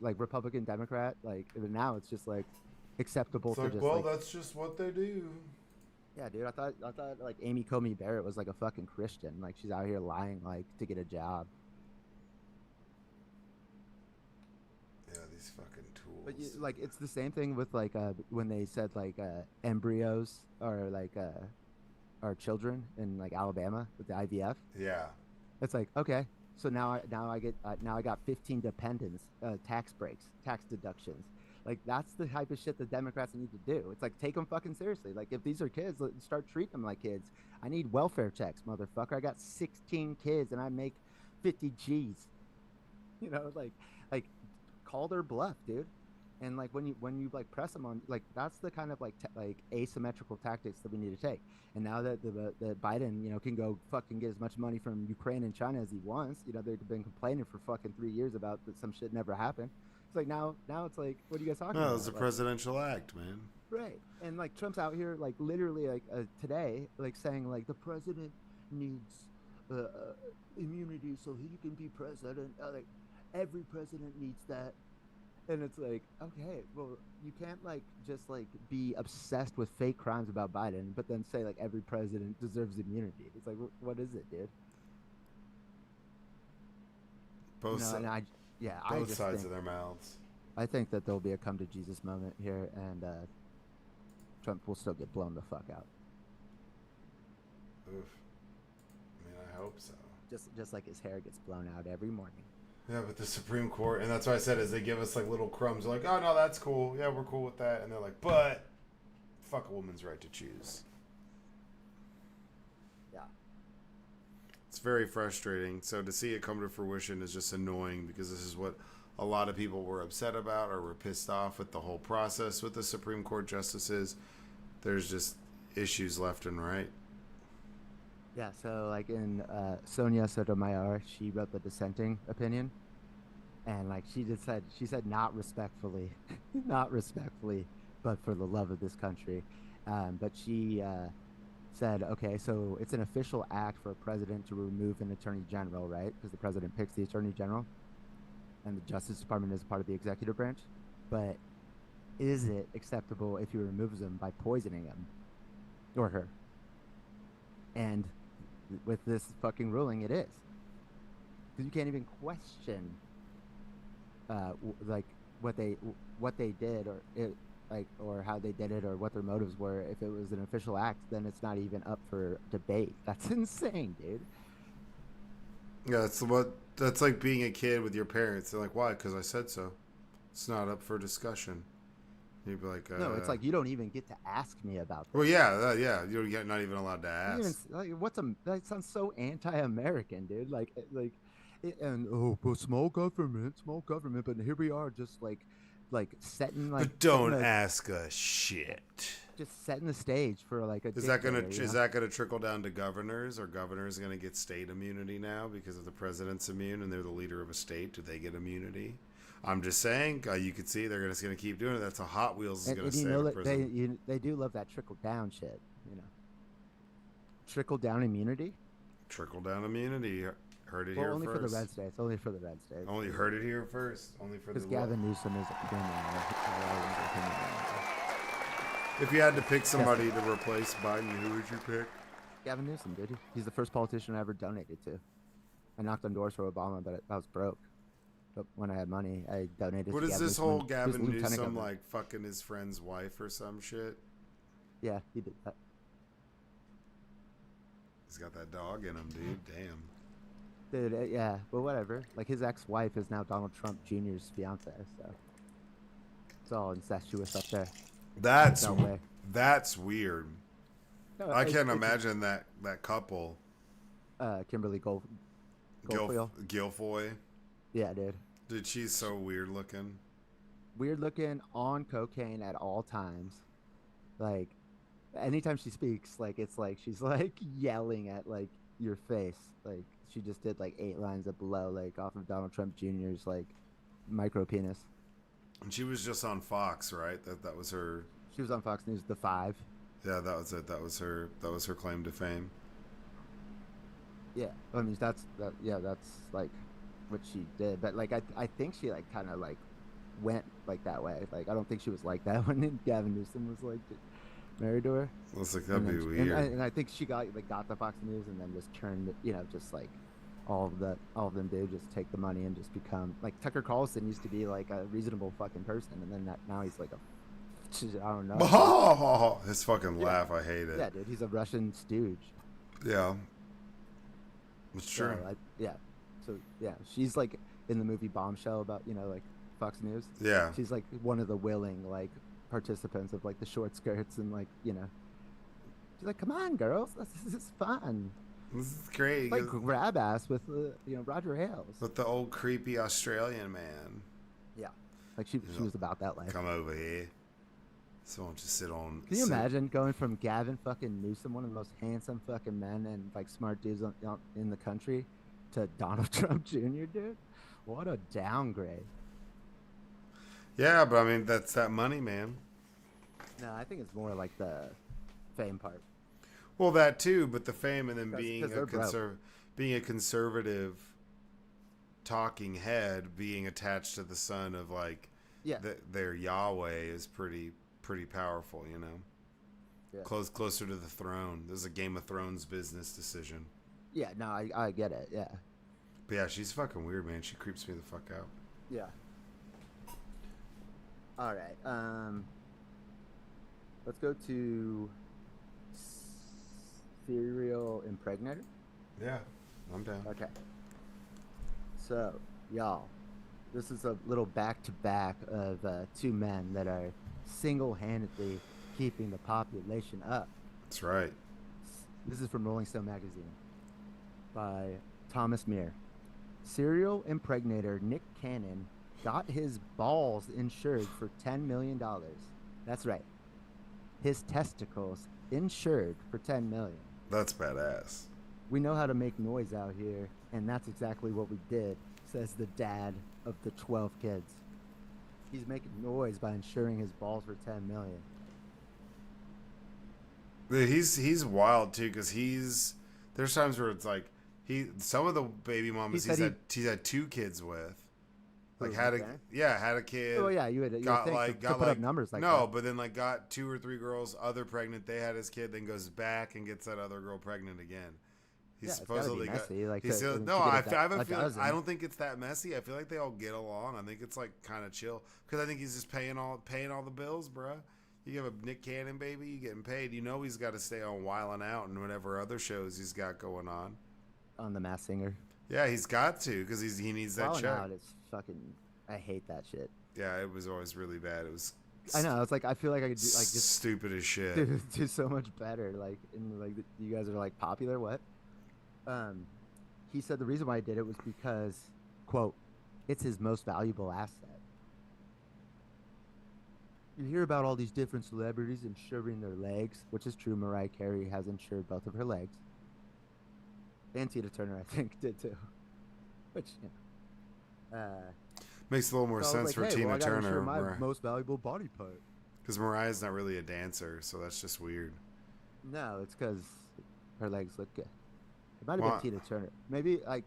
Republican, Democrat. Now it's just acceptable it's to just that's just what they do. Yeah, dude. I thought Amy Coney Barrett was a fucking Christian. She's out here lying to get a job. But schools. like it's the same thing with like when they said like embryos or like are children in like Alabama with the IVF. Yeah. It's like, okay, so now I got 15 dependents, tax breaks, tax deductions. Like that's the type of shit the Democrats need to do. It's like take them fucking seriously. Like if these are kids, start treating them like kids. I need welfare checks, motherfucker. I got 16 kids and I make 50 G's. You know, like call their bluff, dude. And like when you like press them on, like that's the kind of like like asymmetrical tactics that we need to take. And now that that Biden, can go fucking get as much money from Ukraine and China as he wants. They've been complaining for fucking 3 years about that some shit never happened. It's like now it's like, what are you guys talking No, it was a about? Like, presidential act, man. right. And like Trump's out here like literally like today like saying like the president needs uh, uh, immunity so he can be president. Like every president needs that. And it's like, okay, well, you can't like just like be obsessed with fake crimes about Biden, but then say like every president deserves immunity. It's like, what is it, dude? Both si- And yeah, both sides of their mouths. I think that there'll be a come to Jesus moment here, and Trump will still get blown the fuck out, Oof. I mean, I hope so. just like his hair gets blown out every morning. Yeah, but the Supreme Court, and that's why I said is they give us like little crumbs, like, oh no, that's cool, yeah, we're cool with that, and they're like, but fuck a woman's right to choose. Yeah. It's very frustrating. So to see it come to fruition is just annoying because this is what a lot of people were upset about or were pissed off with the whole process with the Supreme Court justices. There's just issues left and right. Yeah, so like in Sonia Sotomayor, she wrote the dissenting opinion, and like she said not respectfully, not respectfully, but for the love of this country. But she said, okay, so it's an official act for a president to remove an attorney general, right? Because the president picks the attorney general, and the Justice Department is part of the executive branch. But is it acceptable if he removes them by poisoning him or her? And with this fucking ruling, it is, because you can't even question like what they did or it like or how they did it or what their motives were. If it was an official act, then it's not even up for debate. That's insane, dude. Yeah, that's like being a kid with your parents. They're like, why? Because I said so. It's not up for discussion. You'd be like, No, it's like you don't even get to ask me about this. well, yeah, yeah. You're not even allowed to ask. Even, like, that sounds so anti-American, dude. And but small government. But here we are, just like setting like But don't ask us shit. just setting the stage for like a. Is that gonna trickle down to governors? Are governors gonna get state immunity now because if the president's immune and they're the leader of a state? Do they get immunity? I'm just saying, you could see they're just gonna keep doing it. That's how Hot Wheels is gonna And you stay. know that they do love that trickle down shit. Trickle down immunity. Trickle down immunity. Heard it Well, here only first. for the red states. Only for the red states. Only heard it here first. Only for the. Because Gavin Newsom is a criminal. If you had to pick somebody to replace Biden, who would you pick? Gavin Newsom, dude. He's the first politician I ever donated to. I knocked on doors for Obama, but I was broke. But when I had money, I donated. What to is Gavin this Newsom. whole He was Gavin lieutenant Newsom governor. like fucking his friend's wife or some shit? Yeah, he did that. He's got that dog in him, dude. Damn. Dude, yeah, but whatever. Like his ex-wife is now Donald Trump Jr.'s fiance, so it's all incestuous up there. That's No way. that's weird. No, I can't imagine that couple. Kimberly Guilfoyle. Guilfoyle. Yeah, dude. Dude, she's so weird looking. Weird looking, on cocaine at all times. Like, anytime she speaks, like it's like she's like yelling at like your face. Like she just did like 8 lines of blow, like off of Donald Trump Jr.'s like micro penis. And she was just on Fox, right? That was her. She was on Fox News, The Five. Yeah, that was it. That was her claim to fame. Yeah, I mean that's like what she did. But like I think she like kind of like went like that way. Like I don't think she was like that when Gavin Newsom was like married to her. Looks like that'd be then, weird. and I think she got the Fox News and then just turned, just like all of them do just take the money and just become like Tucker Carlson used to be like a reasonable fucking person, and then now he's like a I don't know, dude. His fucking Yeah, laugh, I hate it. yeah, dude, he's a Russian stooge. Yeah, it's true. So yeah, so yeah, she's like in the movie Bombshell about like Fox News. Yeah, She's like one of the willing like participants of like the short skirts and like she's like, come on, girls, this is fun. this is great. Like grab ass with Roger Ailes. With the old creepy Australian man. Yeah, like she was about that life. Come over here. So won't you sit on? Can you imagine going from Gavin fucking Newsom, one of the most handsome fucking men and like smart dudes in the country, to Donald Trump Jr., dude? What a downgrade. Yeah, but I mean that's that money, man. No, I think it's more like the fame part. Well, that too, but the fame and then being a conservative talking head, being attached to the son of like Yeah, their Yahweh is pretty powerful, you know. yeah, Closer to the throne. This is a Game of Thrones business decision. yeah. No, I get it. Yeah, But yeah, she's fucking weird, man. She creeps me the fuck out. yeah. All right. Let's go to serial impregnator. Yeah, I'm down. Okay. So, y'all, this is a little back-to-back of two men that are single-handedly keeping the population up. That's right. This is from Rolling Stone magazine by Thomas Meir. Serial impregnator Nick Cannon got his balls insured for $10 million. That's right. His testicles insured for $10 million. That's badass. We know how to make noise out here, and that's exactly what we did, says the dad of the 12 kids. He's making noise by insuring his balls for $10 million. He's wild too, because there's times where it's like some of the baby mamas he's had two kids with. Like had a kid. Oh yeah, you would think to put up numbers like that. No, but then like got 2 or 3 girls, other pregnant. They had his kid, then goes back and gets that other girl pregnant again. He's supposedly messy, got. Like He's still, no, I have a feeling. I don't think it's that messy. I feel like they all get along. I think it's like kind of chill because I think he's just paying all the bills, bruh. You have a Nick Cannon baby, you getting paid. You know he's got to stay on Wildin' Out and whatever other shows he's got going on. On The Masked Singer. Yeah, he's got to because he needs that check. Wildin' Out is fucking. I hate that shit. Yeah, it was always really bad. It was. I know. It's like I feel like I could do like just stupid as shit. do so much better. Like and like you guys are like popular. What? He said the reason why he did it was because, quote, it's his most valuable asset. You hear about all these different celebrities insuring their legs, which is true. Mariah Carey has insured both of her legs. And Tina Turner, I think, did too. Which, makes a little more sense for Tina Turner. My most valuable body part. Because Mariah's not really a dancer, so that's just weird. No, it's because her legs look good. It might have been Tina Turner. Maybe like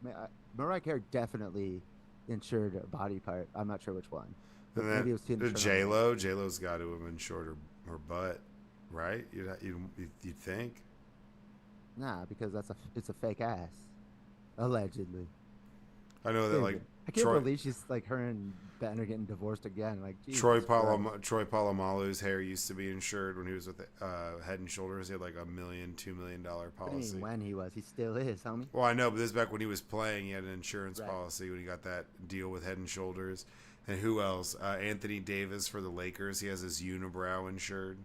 Mariah Carey definitely insured a body part. I'm not sure which one. And then maybe it was Tina Turner. J-Lo. J-Lo's got to have insured her butt, right? You'd think. Nah, because it's a fake ass, allegedly. I know that like I can't believe she's like her and Ben are getting divorced again. Like Troy Polamalu's hair used to be insured when he was with Head and Shoulders. He had like $1 million, $2 million policy. What do you mean when he was? He still is, homie. Well, I know, but this is back when he was playing. He had an insurance policy when he got that deal with Head and Shoulders. And who else? Anthony Davis for the Lakers. He has his unibrow insured.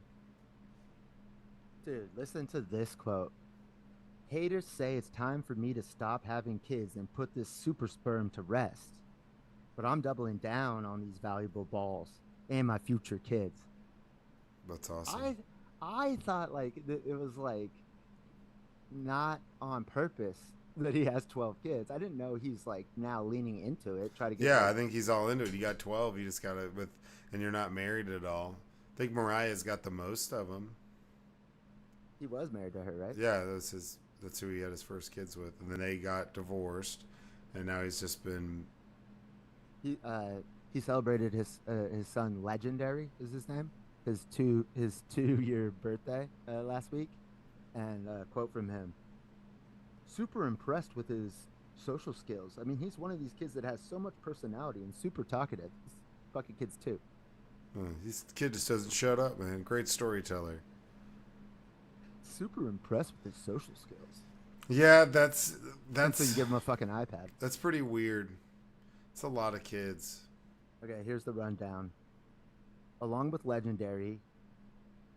Dude, listen to this quote. Haters say it's time for me to stop having kids and put this super sperm to rest. But I'm doubling down on these valuable balls and my future kids. That's awesome. I thought like it was like not on purpose that he has 12 kids. I didn't know he's like now leaning into it, try to get. Yeah, I think he's all into it. You got 12. You just got it and you're not married at all. I think Mariah's got the most of them. He was married to her, right? Yeah, that's who he had his first kids with, and then they got divorced, and now he's just been. He celebrated his son Legendary is his name, his 2-year birthday last week, and a quote from him. Super impressed with his social skills. I mean, he's one of these kids that has so much personality and super talkative. This fucking kid's too. This kid just doesn't shut up, man. Great storyteller. Super impressed with his social skills. Yeah, Until you give him a fucking iPad. that's pretty weird. It's a lot of kids. Okay, here's the rundown. Along with Legendary,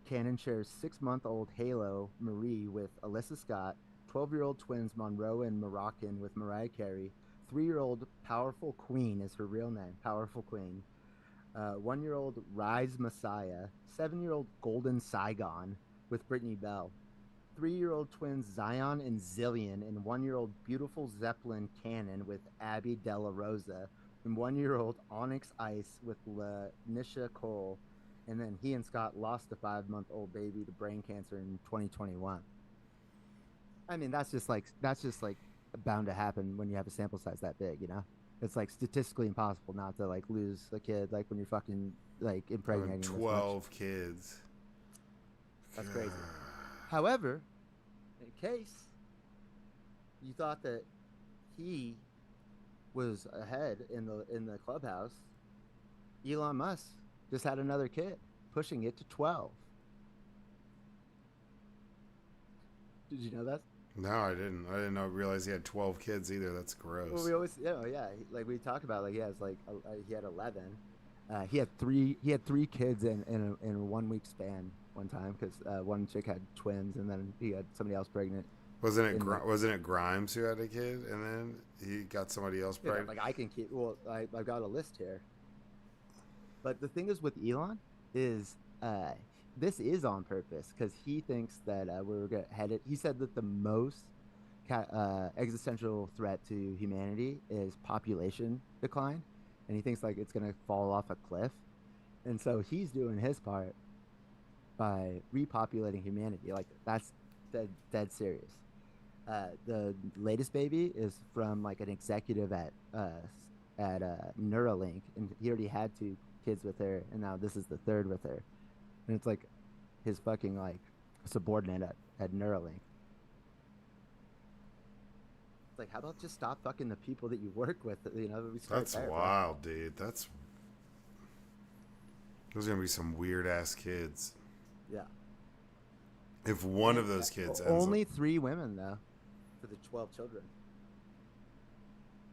Cannon shares 6-month-old Halo Marie with Alyssa Scott, 12-year-old twins Monroe and Moroccan with Mariah Carey, 3-year-old Powerful Queen is her real name, Powerful Queen, 1-year-old Rise Messiah, 7-year-old Golden Saigon with Brittany Bell, 3-year-old twins Zion and Zillion, and 1-year-old Beautiful Zeppelin Cannon with Abby Della Rosa, and 1-year-old Onyx Ice with Lanisha Cole. And then he and Scott lost a 5-month-old baby to brain cancer in 2021. I mean, that's just like bound to happen when you have a sample size that big, you know? It's like statistically impossible not to like lose a kid like when you're fucking like impregnating 12 kids. That's crazy. However, in case you thought that he was ahead in the clubhouse, Elon Musk just had another kid, pushing it to 12. Did you know that? No, I didn't. I didn't realize he had 12 kids either. That's gross. Well, we always, yeah, like we talk about, like he has like he had 11. He had three kids in a 1 week span one time because one chick had twins and then he had somebody else pregnant. Wasn't it Grimes who had a kid and then he got somebody else pregnant? Yeah, like I can keep. Well, I've got a list here. But the thing is with Elon is this is on purpose because he thinks that we're headed. He said that the most existential threat to humanity is population decline, and he thinks like it's gonna fall off a cliff, and so he's doing his part by repopulating humanity. Like that's dead serious. The latest baby is from like an executive at Neuralink, and he already had 2 kids with her, and now this is the 3rd with her, and it's like his fucking like subordinate at Neuralink. It's like, how about just stop fucking the people that you work with? You know, that's wild, dude. Those are gonna be some weird ass kids. Yeah. If one of those kids only 3 women though, for the 12 children.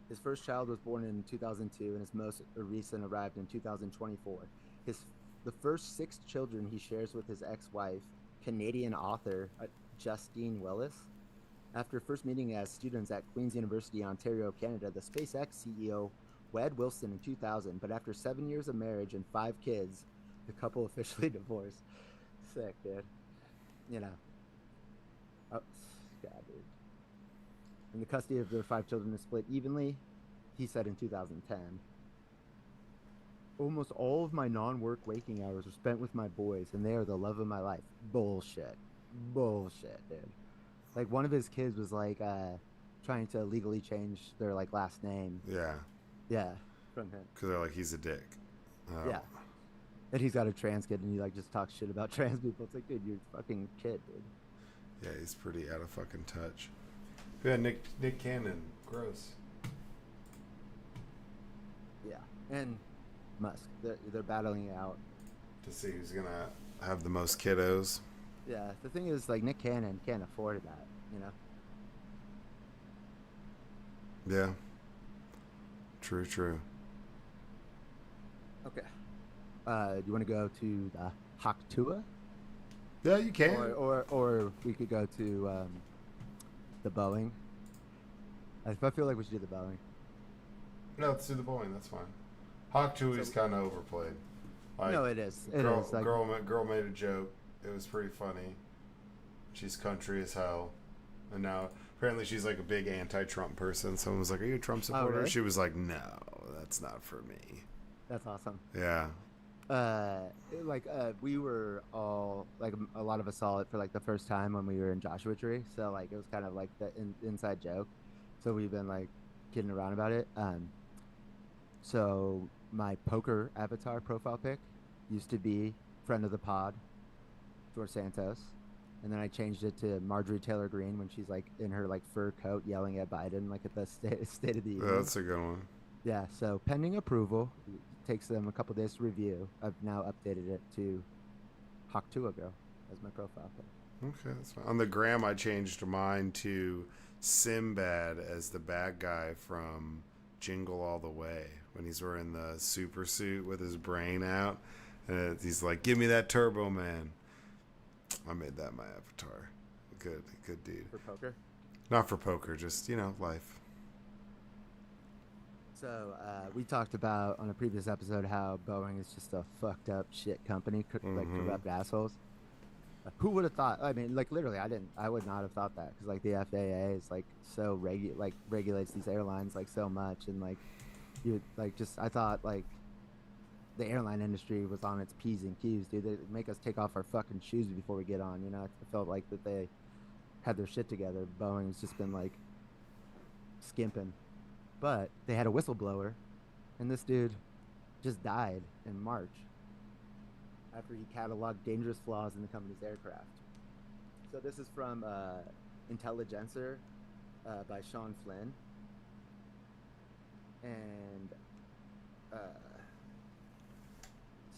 His first child was born in 2002, and his most recent arrived in 2024. The first 6 children he shares with his ex-wife, Canadian author Justine Willis. After first meeting as students at Queen's University, Ontario, Canada, the SpaceX CEO wed Wilson in 2000, but after 7 years of marriage and 5 kids, the couple officially divorced. Sick, dude. You know. Oh, God, dude. And the custody of their 5 children is split evenly, he said in 2010. Almost all of my non-work waking hours are spent with my boys, and they are the love of my life. Bullshit, dude. Like one of his kids was like trying to legally change their like last name. Yeah, from him. Because they're like, he's a dick. Yeah, and he's got a trans kid, and he like just talks shit about trans people. It's like, dude, you're a fucking kid, dude. Yeah, he's pretty out of fucking touch. Yeah, Nick Cannon, gross. Yeah, and Musk, they're battling it out to see who's gonna have the most kiddos. Yeah, the thing is, like, Nick Cannon can't afford that, you know? Yeah. True. Okay. Do you want to go to the Haktua? Yeah, you can. Or we could go to the Boeing. I feel like we should do the Boeing. No, let's do the Boeing. That's fine. Haktua is kind of overplayed. Like, no, it is. Girl made a joke. It was pretty funny. She's country as hell. And now, apparently she's like a big anti-Trump person. Someone was like, are you a Trump supporter? Oh, really? She was like, no, that's not for me. That's awesome. Yeah. We were all, like, a lot of us saw it for, like, the first time when we were in Joshua Tree. So, like, it was kind of like the inside joke. So we've been, like, kidding around about it. So my poker avatar profile pic used to be friend of the pod, George Santos. And then I changed it to Marjorie Taylor Greene when she's like in her like fur coat yelling at Biden like at the State of the Yeah, Union. that's a good one. Yeah, so pending approval, it takes them a couple days to review. I've now updated it to Hawk Tua Girl as my profile pic. Okay, that's fine. On the gram, I changed mine to Sinbad as the bad guy from Jingle All the Way when he's wearing the super suit with his brain out. And he's like, "Give me that Turbo Man." I made that my avatar. Good, good dude. For poker. Not for poker, just life. So we talked about on a previous episode how Boeing is just a fucked up shit company, like Mm-hmm. corrupt assholes. Who would have thought? I mean, like literally, I didn't. I would not have thought that because like the FAA is like so like regulates these airlines like so much, and like you like just I thought like the airline industry was on its P's and Q's, dude. They make us take off our fucking shoes before we get on. I felt like that they had their shit together. Boeing's just been like skimping, but they had a whistleblower, and this dude just died in March after he cataloged dangerous flaws in the company's aircraft. So this is from Intelligencer by Sean Flynn, and uh,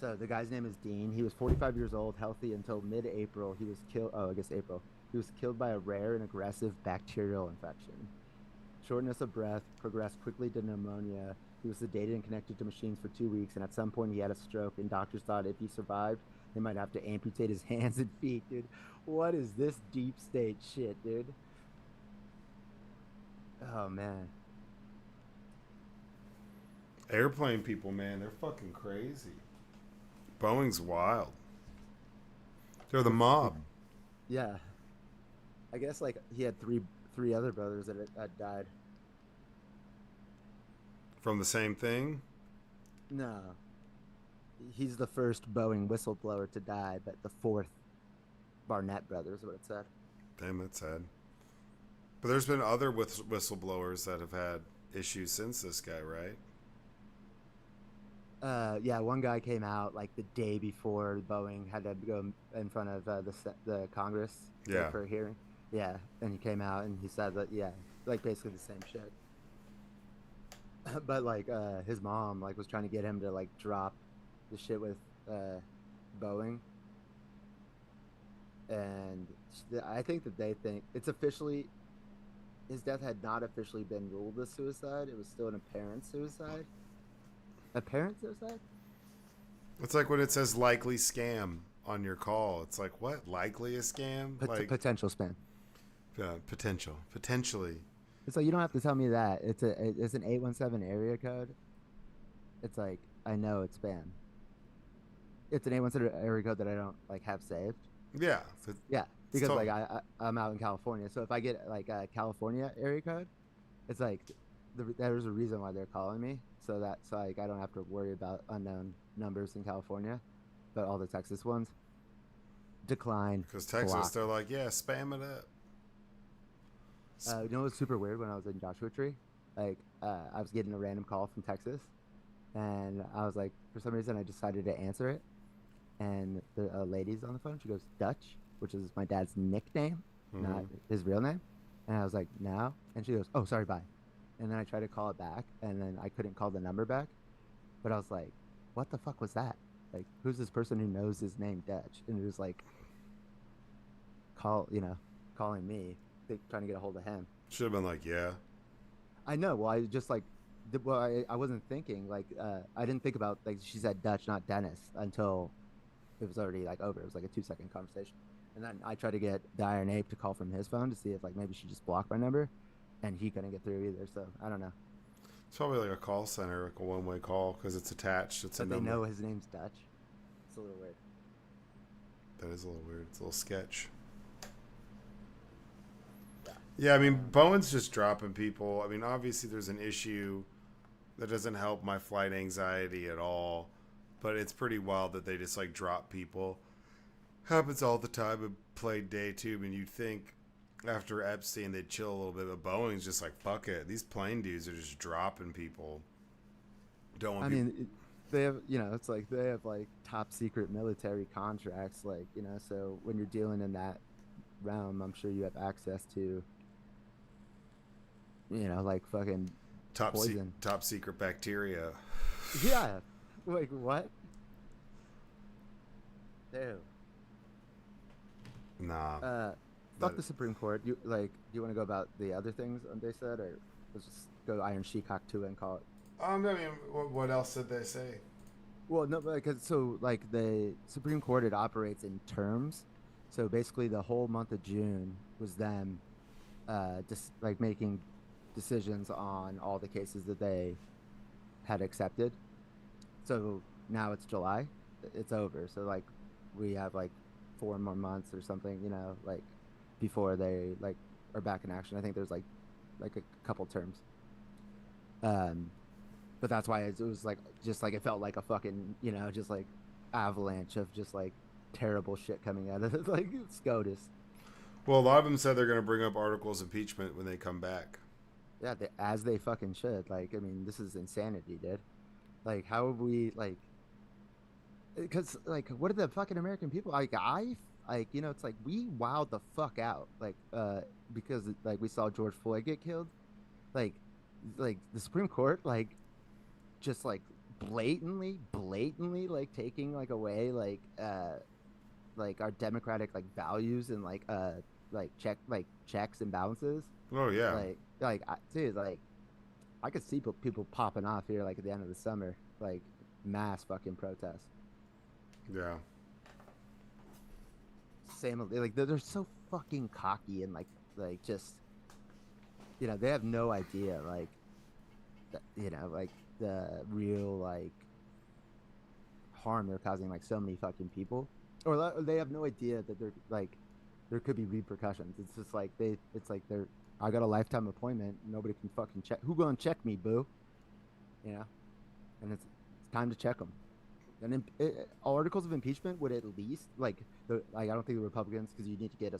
so the guy's name is Dean. He was 45 years old, healthy until mid-April. He was killed. Oh, I guess April. He was killed by a rare and aggressive bacterial infection. Shortness of breath progressed quickly to pneumonia. He was sedated and connected to machines for 2 weeks, and at some point he had a stroke. And doctors thought if he survived, they might have to amputate his hands and feet, dude. What is this deep state shit, dude? Oh man. Airplane people, man, they're fucking crazy. Boeing's wild. They're the mob. Yeah. I guess like he had three other brothers that had died. From the same thing? No, he's the first Boeing whistleblower to die, but the fourth Barnett brothers, what it said. Damn, that's sad. But there's been other whistleblowers that have had issues since this guy, right? Yeah, one guy came out like the day before Boeing had to go in front of the Congress Yeah. for a hearing. Yeah, and he came out and he said that like basically the same shit. But like his mom like was trying to get him to like drop the shit with Boeing, and I think that they think it's officially his death had not officially been ruled a suicide. It was still an apparent suicide. Apparent suicide? It's like when it says likely scam on your call. It's like, what? Likely a scam? Like, Potential spam. Potentially. It's like you don't have to tell me that. It's an 817 area code. It's like I know it's spam. It's an 817 area code that I don't like have saved. Yeah. Yeah, because like I'm out in California, so if I get like a California area code, it's like there's a reason why they're calling me, so that's like I don't have to worry about unknown numbers in California, but all the Texas ones decline. Because Texas, block. they're like, yeah, spam it up. You know what's super weird when I was in Joshua Tree? Like, I was getting a random call from Texas, and I was like, for some reason, I decided to answer it. And the lady's on the phone. She goes, Dutch, which is my dad's nickname, not his real name. And I was like, no. And she goes, oh, sorry, bye. And then I tried to call it back, and then I couldn't call the number back. But I was like, what the fuck was that? Like, who's this person who knows his name Dutch? And it was like, calling me, trying to get a hold of him. Should have been like, yeah. I know. Well, I just like, I wasn't thinking like, I didn't think about like she said Dutch, not Dennis, until it was already like over. It was like a 2-second conversation, and then I tried to get Dire Ape to call from his phone to see if like maybe she just blocked my number, and he couldn't get through either. So I don't know. It's probably like a call center, like a one-way call, because it's attached. It's But a they number. know his name's Dutch. It's a little weird. That is a little weird. It's a little sketch. Yeah. Yeah, I mean, Bowen's just dropping people. I mean, obviously there's an issue that doesn't help my flight anxiety at all, but it's pretty wild that they just like drop people. Happens all the time in plane day too. I mean, you'd think after Epstein they'd chill a little bit, but Boeing's just like, fuck it. These plane dudes are just dropping people. Don't want I people. mean, they have, it's like they have like top secret military contracts, like, so when you're dealing in that realm, I'm sure you have access to, like fucking poison. Top secret bacteria. Yeah. Like what? Ew. Nah. Uh, That fuck the Supreme Court. You like? Do you want to go about the other things they said, or let's just go Iron Sheik Haktua and call it? I mean, what else did they say? Well, no, because so like the Supreme Court, it operates in terms. So basically, the whole month of June was them just like making decisions on all the cases that they had accepted. So now it's July, it's over. So like we have like 4 more months or something, like before they like are back in action. I think there's like a couple terms. Um, but that's why it was like just like it felt like a fucking just like avalanche of just like terrible shit coming out of it, like SCOTUS. Well, a lot of them said they're going to bring up articles of impeachment when they come back. Yeah, as they fucking should. Like, I mean, this is insanity, dude. Like, how have we like? Because like, what are the fucking American people like? It's like we wowed the fuck out, because like we saw George Floyd get killed, like, the Supreme Court, just blatantly, like taking like away like our democratic like values and checks and balances. Oh yeah, Dude, like I could see people popping off here like at the end of the summer, like mass fucking protests. yeah. Same, like they're so fucking cocky and just they have no idea like the real like harm they're causing like so many fucking people, or they have no idea that they're like there could be repercussions. It's just like it's like they're I got a lifetime appointment. Nobody can fucking check. Who gonna check me, boo? You know, and it's time to check them. And articles of impeachment would at least I don't think the Republicans, because you need to get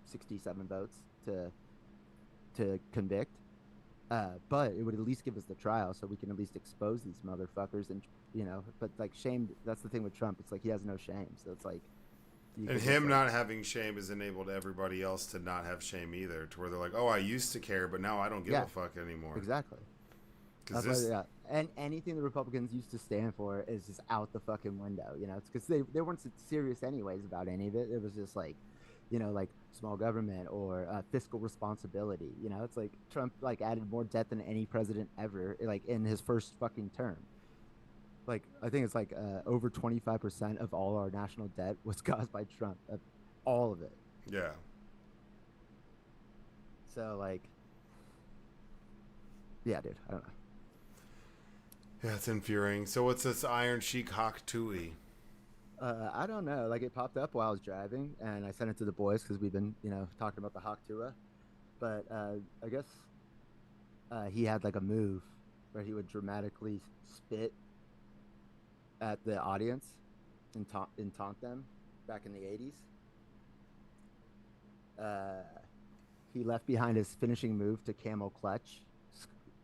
67 votes to convict. But it would at least give us the trial, so we can at least expose these motherfuckers. And but like shame. That's the thing with Trump. It's like he has no shame. So it's like, And him not having shame has enabled everybody else to not have shame either, to where they're like, oh, I used to care, but now I don't give a fuck anymore. Exactly. That's why, and anything the Republicans used to stand for is just out the fucking window. It's because they weren't serious anyways about any of it. It was just like, like small government or fiscal responsibility. It's like Trump like added more debt than any president ever, like in his first fucking term. Like I think it's like over 25% of all our national debt was caused by Trump. All of it. Yeah. So like, yeah, dude, I don't know. Yeah, it's infuriating. So what's this Iron Sheik Haktua? I don't know. Like it popped up while I was driving, and I sent it to the boys because we've been, talking about the Haktua. But I guess he had like a move where he would dramatically spit at the audience and taunt them back in the 80s. He left behind his finishing move to camel clutch,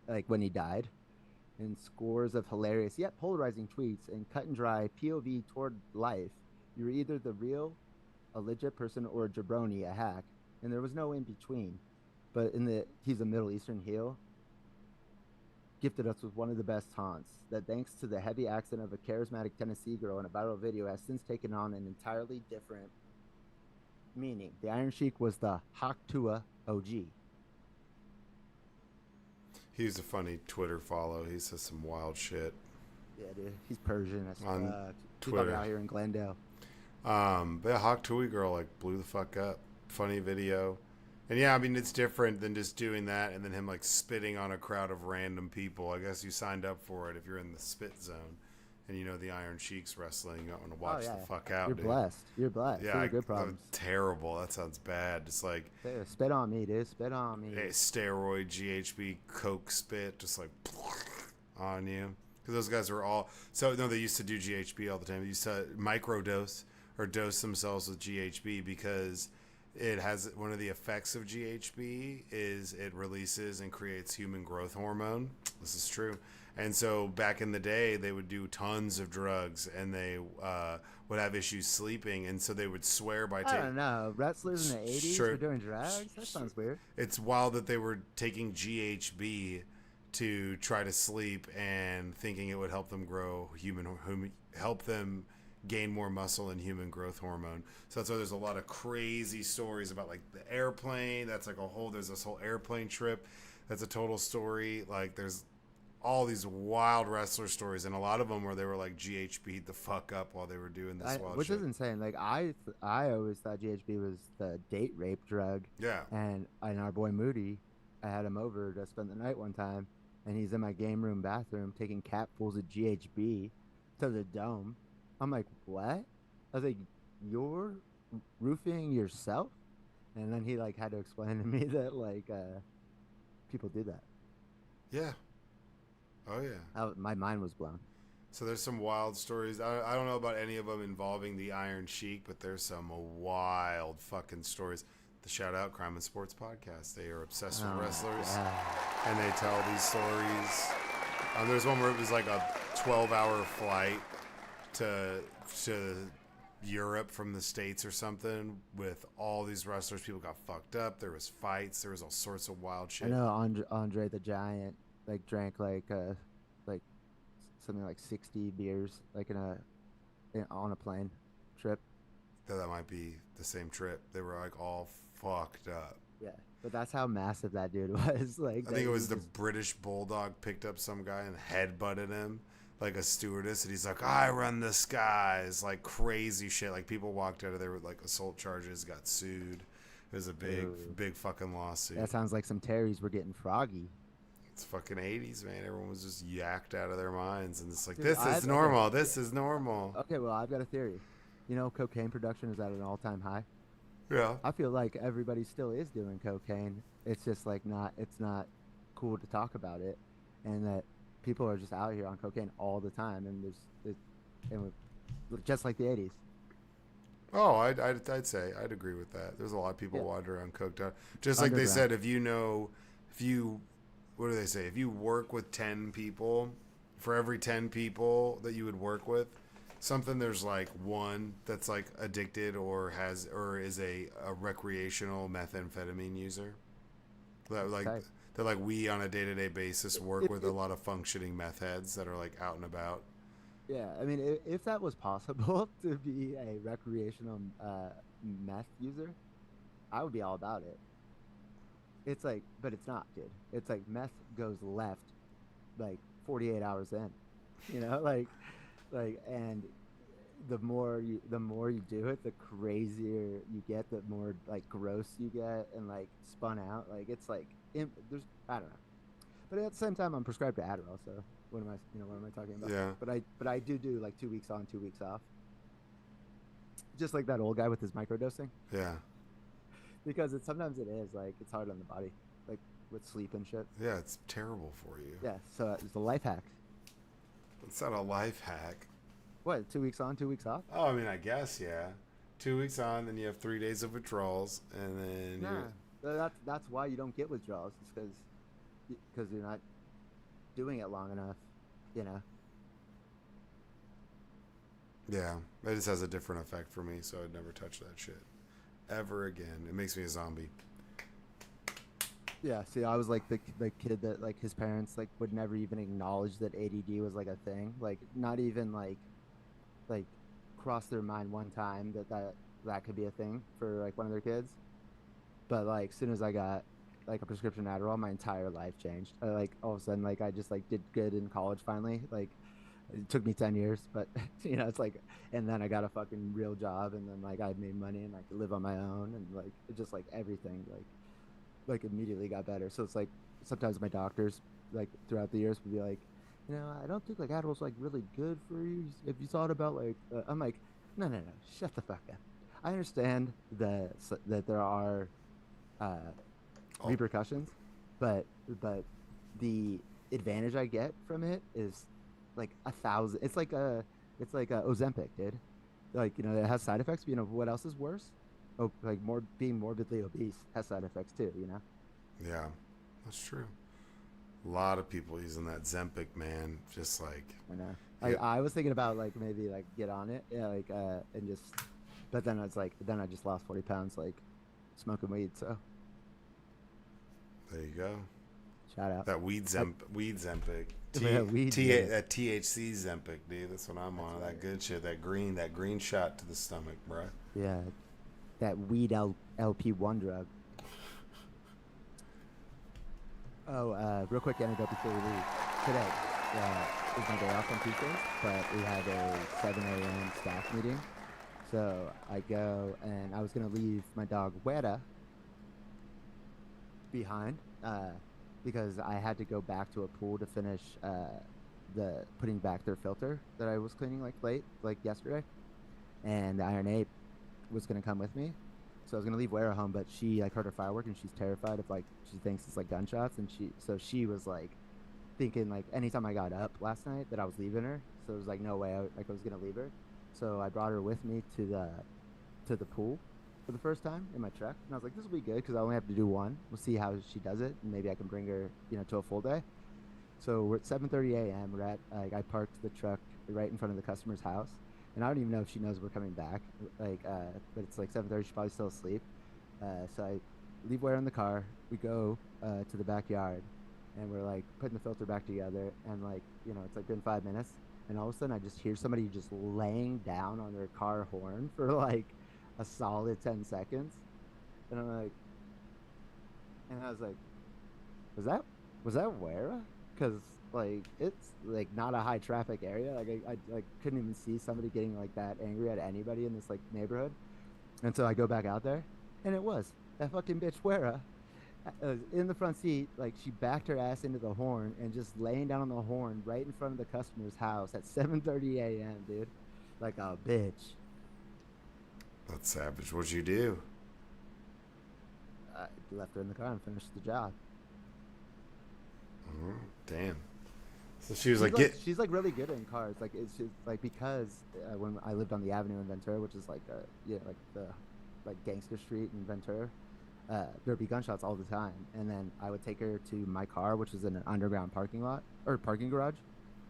like when he died, and scores of hilarious yet polarizing tweets and cut and dry POV toward life. You're either the real, a legit person, or a jabroni, a hack, and there was no in between. But he's a Middle Eastern heel. Gifted us with one of the best taunts that, thanks to the heavy accent of a charismatic Tennessee girl in a viral video, has since taken on an entirely different meaning. The Iron Sheik was the Haktua OG. He's a funny Twitter follow. He says some wild shit. Yeah, dude. He's Persian as on Twitter. Out here in Glendale. But Haktua girl like blew the fuck up. Funny video. And yeah, I mean, it's different than just doing that and then him like spitting on a crowd of random people. I guess you signed up for it if you're in the spit zone and the Iron Sheik's wrestling. You want to watch the fuck out, You're dude. Blessed. You're blessed. Yeah, good problems. Terrible. That sounds bad. Just like spit on me, dude. Spit on me. Hey, steroid, GHB, coke spit, just like on you. Because those guys were all they used to do GHB all the time. They used to microdose or dose themselves with GHB because it has one of the effects of GHB is it releases and creates human growth hormone. This is true. And so back in the day, they would do tons of drugs, and they would have issues sleeping, and so they would swear by I taking. don't know. Wrestlers in the 80s were doing drugs? That sounds weird. It's wild that they were taking GHB to try to sleep and thinking it would help them grow help them gain more muscle and human growth hormone. So that's why there's a lot of crazy stories about like the airplane. That's like there's this whole airplane trip. That's a total story. Like there's all these wild wrestler stories, and a lot of them where they were like GHB'd the fuck up while they were doing this wild Which shit. is insane. Like I always thought GHB was the date rape drug. Yeah. And our boy Moody, I had him over to spend the night one time, and he's in my game room bathroom taking capfuls of GHB to the dome. I'm like, what? I was like, you're roofing yourself? And then he like had to explain to me that like people do that. Yeah. Oh yeah. My mind was blown. So there's some wild stories. I don't know about any of them involving the Iron Sheik, but there's some wild fucking stories. The Shout Out Crime and Sports Podcast. They are obsessed with wrestlers, and they tell these stories. There's one where it was like a 12-hour flight to Europe from the States or something with all these wrestlers. People got fucked up. There was fights. There was all sorts of wild shit. I know Andre the Giant like drank like something like 60 beers like on a plane trip. That might be the same trip. They were like all fucked up. Yeah, but that's how massive that dude was. Like I think it was the British Bulldog picked up some guy and headbutted him like a stewardess, and he's like, I run the skies, like crazy shit. Like people walked out of there with like assault charges, got sued. It was a big fucking lawsuit. That sounds like some Terrys were getting froggy. It's fucking 80s, man. Everyone was just yacked out of their minds, and it's like, dude, this is normal. This is normal. Okay, well, I've got a theory. You know, cocaine production is at an all-time high. Yeah. I feel like everybody still is doing cocaine. It's just like it's not cool to talk about it, and that people are just out here on cocaine all the time, and just like the 80s. Oh, I'd say I'd agree with that. There's a lot of people wander around coked out. Just like they said, if what do they say? If you work with 10 people, for every 10 people that you would work with, there's like one that's like addicted or is a recreational methamphetamine user. That like we on a day-to-day basis work with a lot of functioning meth heads that are like out and about. Yeah, I mean, if that was possible to be a recreational meth user, I would be all about it. It's like, but it's not, dude. It's like meth goes left like 48 hours in, you know, and the more you do it, the crazier you get, the more like gross you get and like spun out. Like it's like there's, I don't know, but at the same time I'm prescribed to Adderall, so what am I talking about? Yeah. But I do like 2 weeks on, 2 weeks off, just like that old guy with his microdosing. Yeah. Because sometimes it is like it's hard on the body, like with sleep and shit. Yeah, it's terrible for you. Yeah, so it's a life hack. It's not a life hack. What, 2 weeks on, 2 weeks off? Oh, I mean, I guess, yeah. 2 weeks on, then you have 3 days of withdrawals, and then that's why you don't get withdrawals. It's because you're not doing it long enough, you know. Yeah, it just has a different effect for me, so I'd never touch that shit ever again. It makes me a zombie. Yeah, see, I was like the kid that like his parents like would never even acknowledge that ADD was like a thing, like not even like cross their mind one time that could be a thing for like one of their kids. But like as soon as I got like a prescription Adderall, my entire life changed. Like all of a sudden, like I just like did good in college finally. Like it took me 10 years, but you know, it's like, and then I got a fucking real job, and then like I made money and I could live on my own, and like it just like everything like immediately got better. So it's like sometimes my doctors like throughout the years would be like, you know, I don't think like Adderall's like really good for you. If you thought about like, I'm like, no, shut the fuck up. I understand that there are repercussions, but the advantage I get from it is like 1,000. It's like a Ozempic, dude. Like, you know, it has side effects, but you know what else is worse? Oh, like being morbidly obese has side effects too, you know. Yeah, that's true. A lot of people using that Zempic, man. Just like, I know. yeah, I was thinking about like maybe like get on it, yeah, like and just, but then I was like, then I just lost 40 pounds like smoking weed. So there you go. shout out. That I, weed Zempic. yeah, weed. Yeah, That THC Zempic, dude. That's what I'm that's on. That right. good shit. That green shot to the stomach, bro. Yeah, that weed LP1 drug. Oh, real quick anecdote before we leave. Today is my day off on Tuesdays, but we have a 7 a.m. staff meeting. So I go and I was gonna leave my dog Weta behind because I had to go back to a pool to finish the putting back their filter that I was cleaning like late, like yesterday. And the Iron Ape was gonna come with me. So I was gonna leave Wera home, but she like heard a firework and she's terrified of like she thinks it's like gunshots, and she was like thinking like anytime I got up last night that I was leaving her. So it was like no way I was gonna leave her. So I brought her with me to the pool for the first time in my truck, and I was like, this will be good because I only have to do one. We'll see how she does it, and maybe I can bring her to a full day. So we're at 7:30 a.m. We're at like I parked the truck right in front of the customer's house, and I don't even know if she knows we're coming back. But it's like 7:30. She's probably still asleep. So I leave Ware in the car. We go to the backyard, and we're like putting the filter back together. And like it's like been 5 minutes, and all of a sudden I just hear somebody just laying down on their car horn for like a solid 10 seconds, and I was like, was that Ware? Because like it's like not a high traffic area. Like I like couldn't even see somebody getting like that angry at anybody in this like neighborhood. And so I go back out there, and it was that fucking bitch Wera in the front seat. Like she backed her ass into the horn and just laying down on the horn right in front of the customer's house at 7:30 a.m. Dude, like a bitch. That's savage. What'd you do? I left her in the car and finished the job. Oh, damn. So she was She's like, like get. she's like really good in cars. Like it's just like because when I lived on the Avenue in Ventura, which is like like the like gangster street in Ventura, there'd be gunshots all the time. And then I would take her to my car, which was in an underground parking lot or parking garage,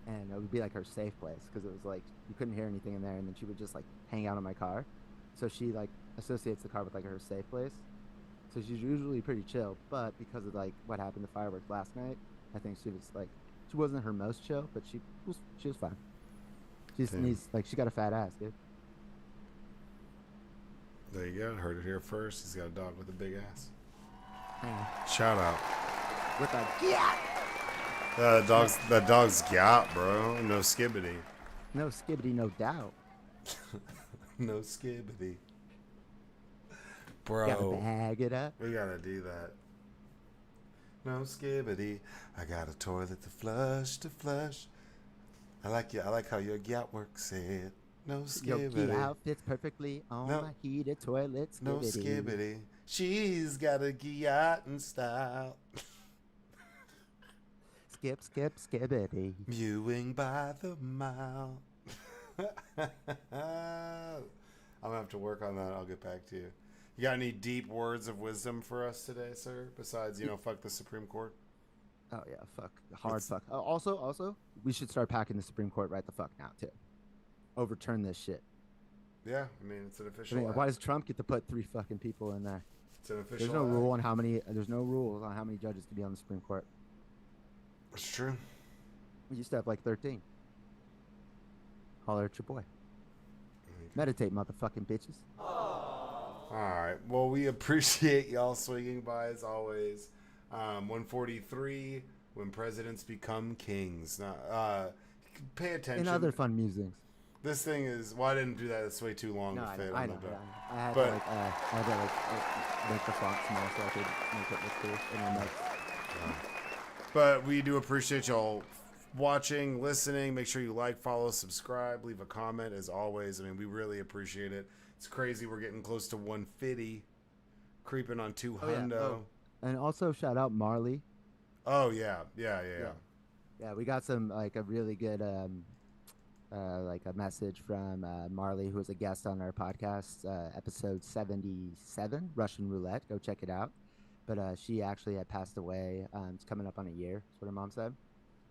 and it would be like her safe place because it was like you couldn't hear anything in there. And then she would just like hang out in my car, so she like associates the car with like her safe place. So she's usually pretty chill, but because of like what happened to fireworks last night, I think she was like she wasn't her most chill, but she was fine. She just Damn. needs like she got a fat ass, dude. There you go. Heard it here first. He's got a dog with a big ass. Hang on. Shout out. With a yeah. That dog's got, bro. No skibbity. No skibbity, no doubt. No skibbity. Gotta Bro, bag it up. we gotta do that. No skibbity. I got a toilet to flush, to flush. I like you. I like how your gat works it. No Your key skibbity. outfits perfectly on No, my heated toilet. no Skibbity. skibbity. She's got a Giat in style. Skip, skip, skibbity. Mewing by the mile. I'm gonna have to work on that. I'll get back to you. You got any deep words of wisdom for us today, sir? Besides, fuck the Supreme Court. Oh yeah, fuck, hard It's, fuck. Also, we should start packing the Supreme Court right the fuck now too. Overturn this shit. yeah, I mean it's an I official mean, act. why does Trump get to put 3 fucking people in there? It's an There's official no act. rule on how many. There's no rules on how many judges can be on the Supreme Court. It's true. We used to have like 13. Holler at your boy. Meditate, motherfucking bitches. All right. Well, we appreciate y'all swinging by as always. 143. When presidents become kings. Now, pay attention. And other fun musings. This thing is. Well, I didn't do that. It's way too long No, to I fit know. I on know. the dock. I had But to like, make the font small so I could make it look cool. And then like, But we do appreciate y'all watching, listening. Make sure you like, follow, subscribe, leave a comment as always. I mean, we really appreciate it. It's crazy. We're getting close to 150, creeping on 200. and also shout out Marley. Oh, yeah. Yeah. Yeah, we got some like a really good like a message from Marley, who was a guest on our podcast, episode 77, Russian Roulette. Go check it out. but she actually had passed away. It's coming up on a year. That's what her mom said.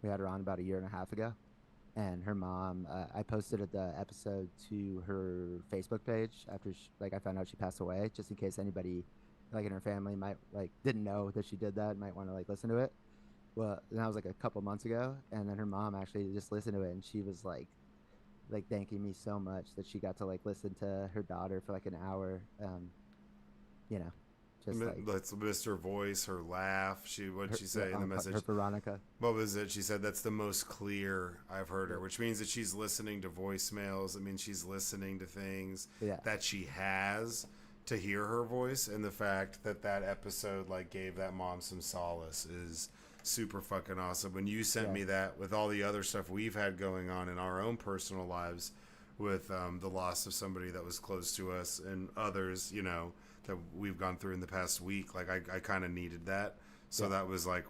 We had her on about a year and a half ago, and her mom. I posted the episode to her Facebook page after like I found out she passed away, just in case anybody like in her family might like didn't know that she did that and might want to like listen to it. Well, that was like a couple months ago, and then her mom actually just listened to it, and she was like thanking me so much that she got to like listen to her daughter for like an hour. You know, just like Let's miss her voice, her laugh. What'd she say in the message? Her Veronica. What was it? She said that's the most clear I've heard her, which means that she's listening to voicemails. It means she's listening to things that she has to hear her voice, and the fact that that episode like gave that mom some solace is super fucking awesome. When you sent me that with all the other stuff we've had going on in our own personal lives with the loss of somebody that was close to us and others, you know, that we've gone through in the past week, like I kind of needed that. So that was like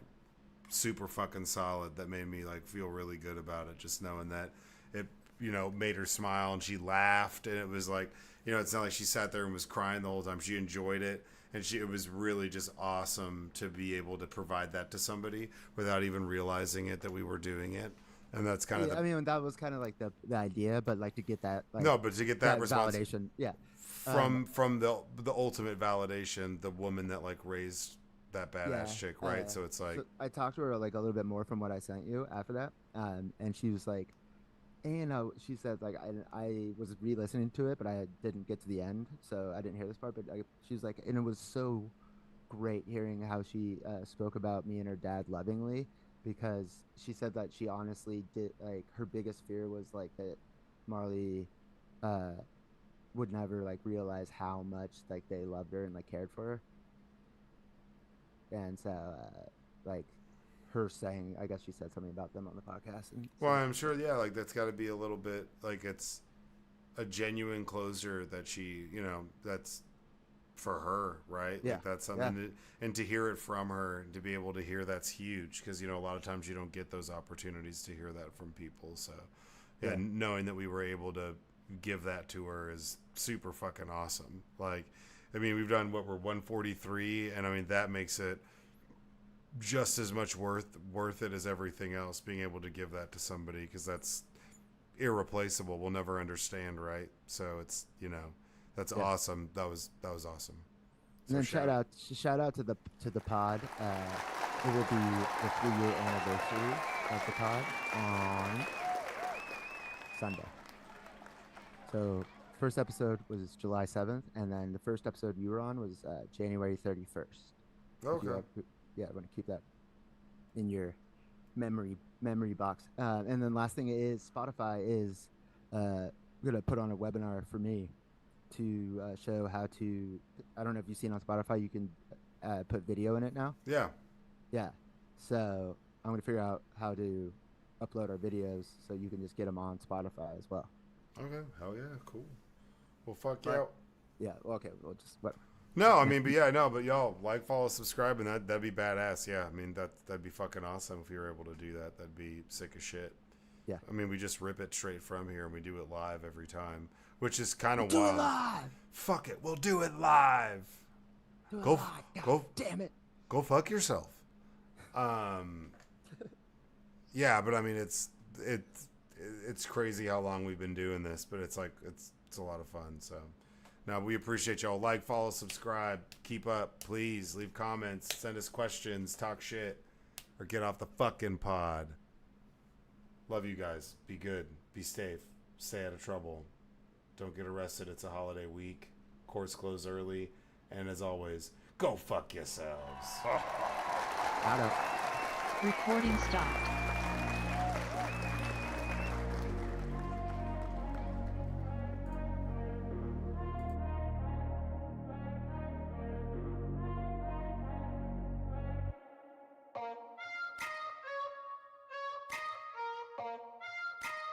super fucking solid. That made me like feel really good about it, just knowing that it, you know, made her smile and she laughed, and it was like, you know, it's not like she sat there and was crying the whole time. She enjoyed it, and it was really just awesome to be able to provide that to somebody without even realizing it that we were doing it. And that's kind of I mean, that was kind of like the idea, but like to get that like, but to get that validation, from the ultimate validation, the woman that like raised that badass chick, right? So it's like, so I talked to her like a little bit more from what I sent you after that, and she was like, and she said like I was re-listening to it, but I didn't get to the end, so I didn't hear this part. But she was like, and it was so great hearing how she spoke about me and her dad lovingly, because she said that she honestly did like her biggest fear was like that Marley would never like realize how much like they loved her and like cared for her, and so like her saying, I guess she said something about them on the podcast. And well, I'm sure, like that's got to be a little bit like it's a genuine closure that she, you know, that's for her, right? Yeah, like that's something and to hear it from her, to be able to hear, that's huge, because you know a lot of times you don't get those opportunities to hear that from people. So knowing that we were able to give that to her is super fucking awesome. Like, I mean, we've done what, we're 143, and I mean that makes it just as much worth it as everything else, being able to give that to somebody, because that's irreplaceable. We'll never understand, right? So it's, you know, that's awesome. That was awesome. So and then shout out to the pod. It will be the 3-year anniversary of the pod on Sunday. So first episode was July 7th, and then the first episode you were on was January 31st. Okay. I want to keep that in your memory box. And then last thing is Spotify is gonna put on a webinar for me to show how to. I don't know if you've seen on Spotify, you can put video in it now. Yeah. So I'm gonna figure out how to upload our videos so you can just get them on Spotify as well. Okay. Hell yeah. Cool. Well, fuck yeah. Okay. We'll just whatever. No, I mean, but y'all like, follow, subscribe, and that'd be badass. Yeah, I mean that'd be fucking awesome if you were able to do that. That'd be sick as shit. Yeah. I mean, we just rip it straight from here and we do it live every time, which is kind of wild. Do it live. Fuck it, we'll do it live. Go, damn it. Go fuck yourself. Yeah, but I mean, it's crazy how long we've been doing this, but it's like it's a lot of fun. So. Now, we appreciate y'all. Like, follow, subscribe. Keep up. Please leave comments. Send us questions. Talk shit. Or get off the fucking pod. Love you guys. Be good. Be safe. Stay out of trouble. Don't get arrested. It's a holiday week. Courts close early. And as always, go fuck yourselves. Shout out. Recording stopped.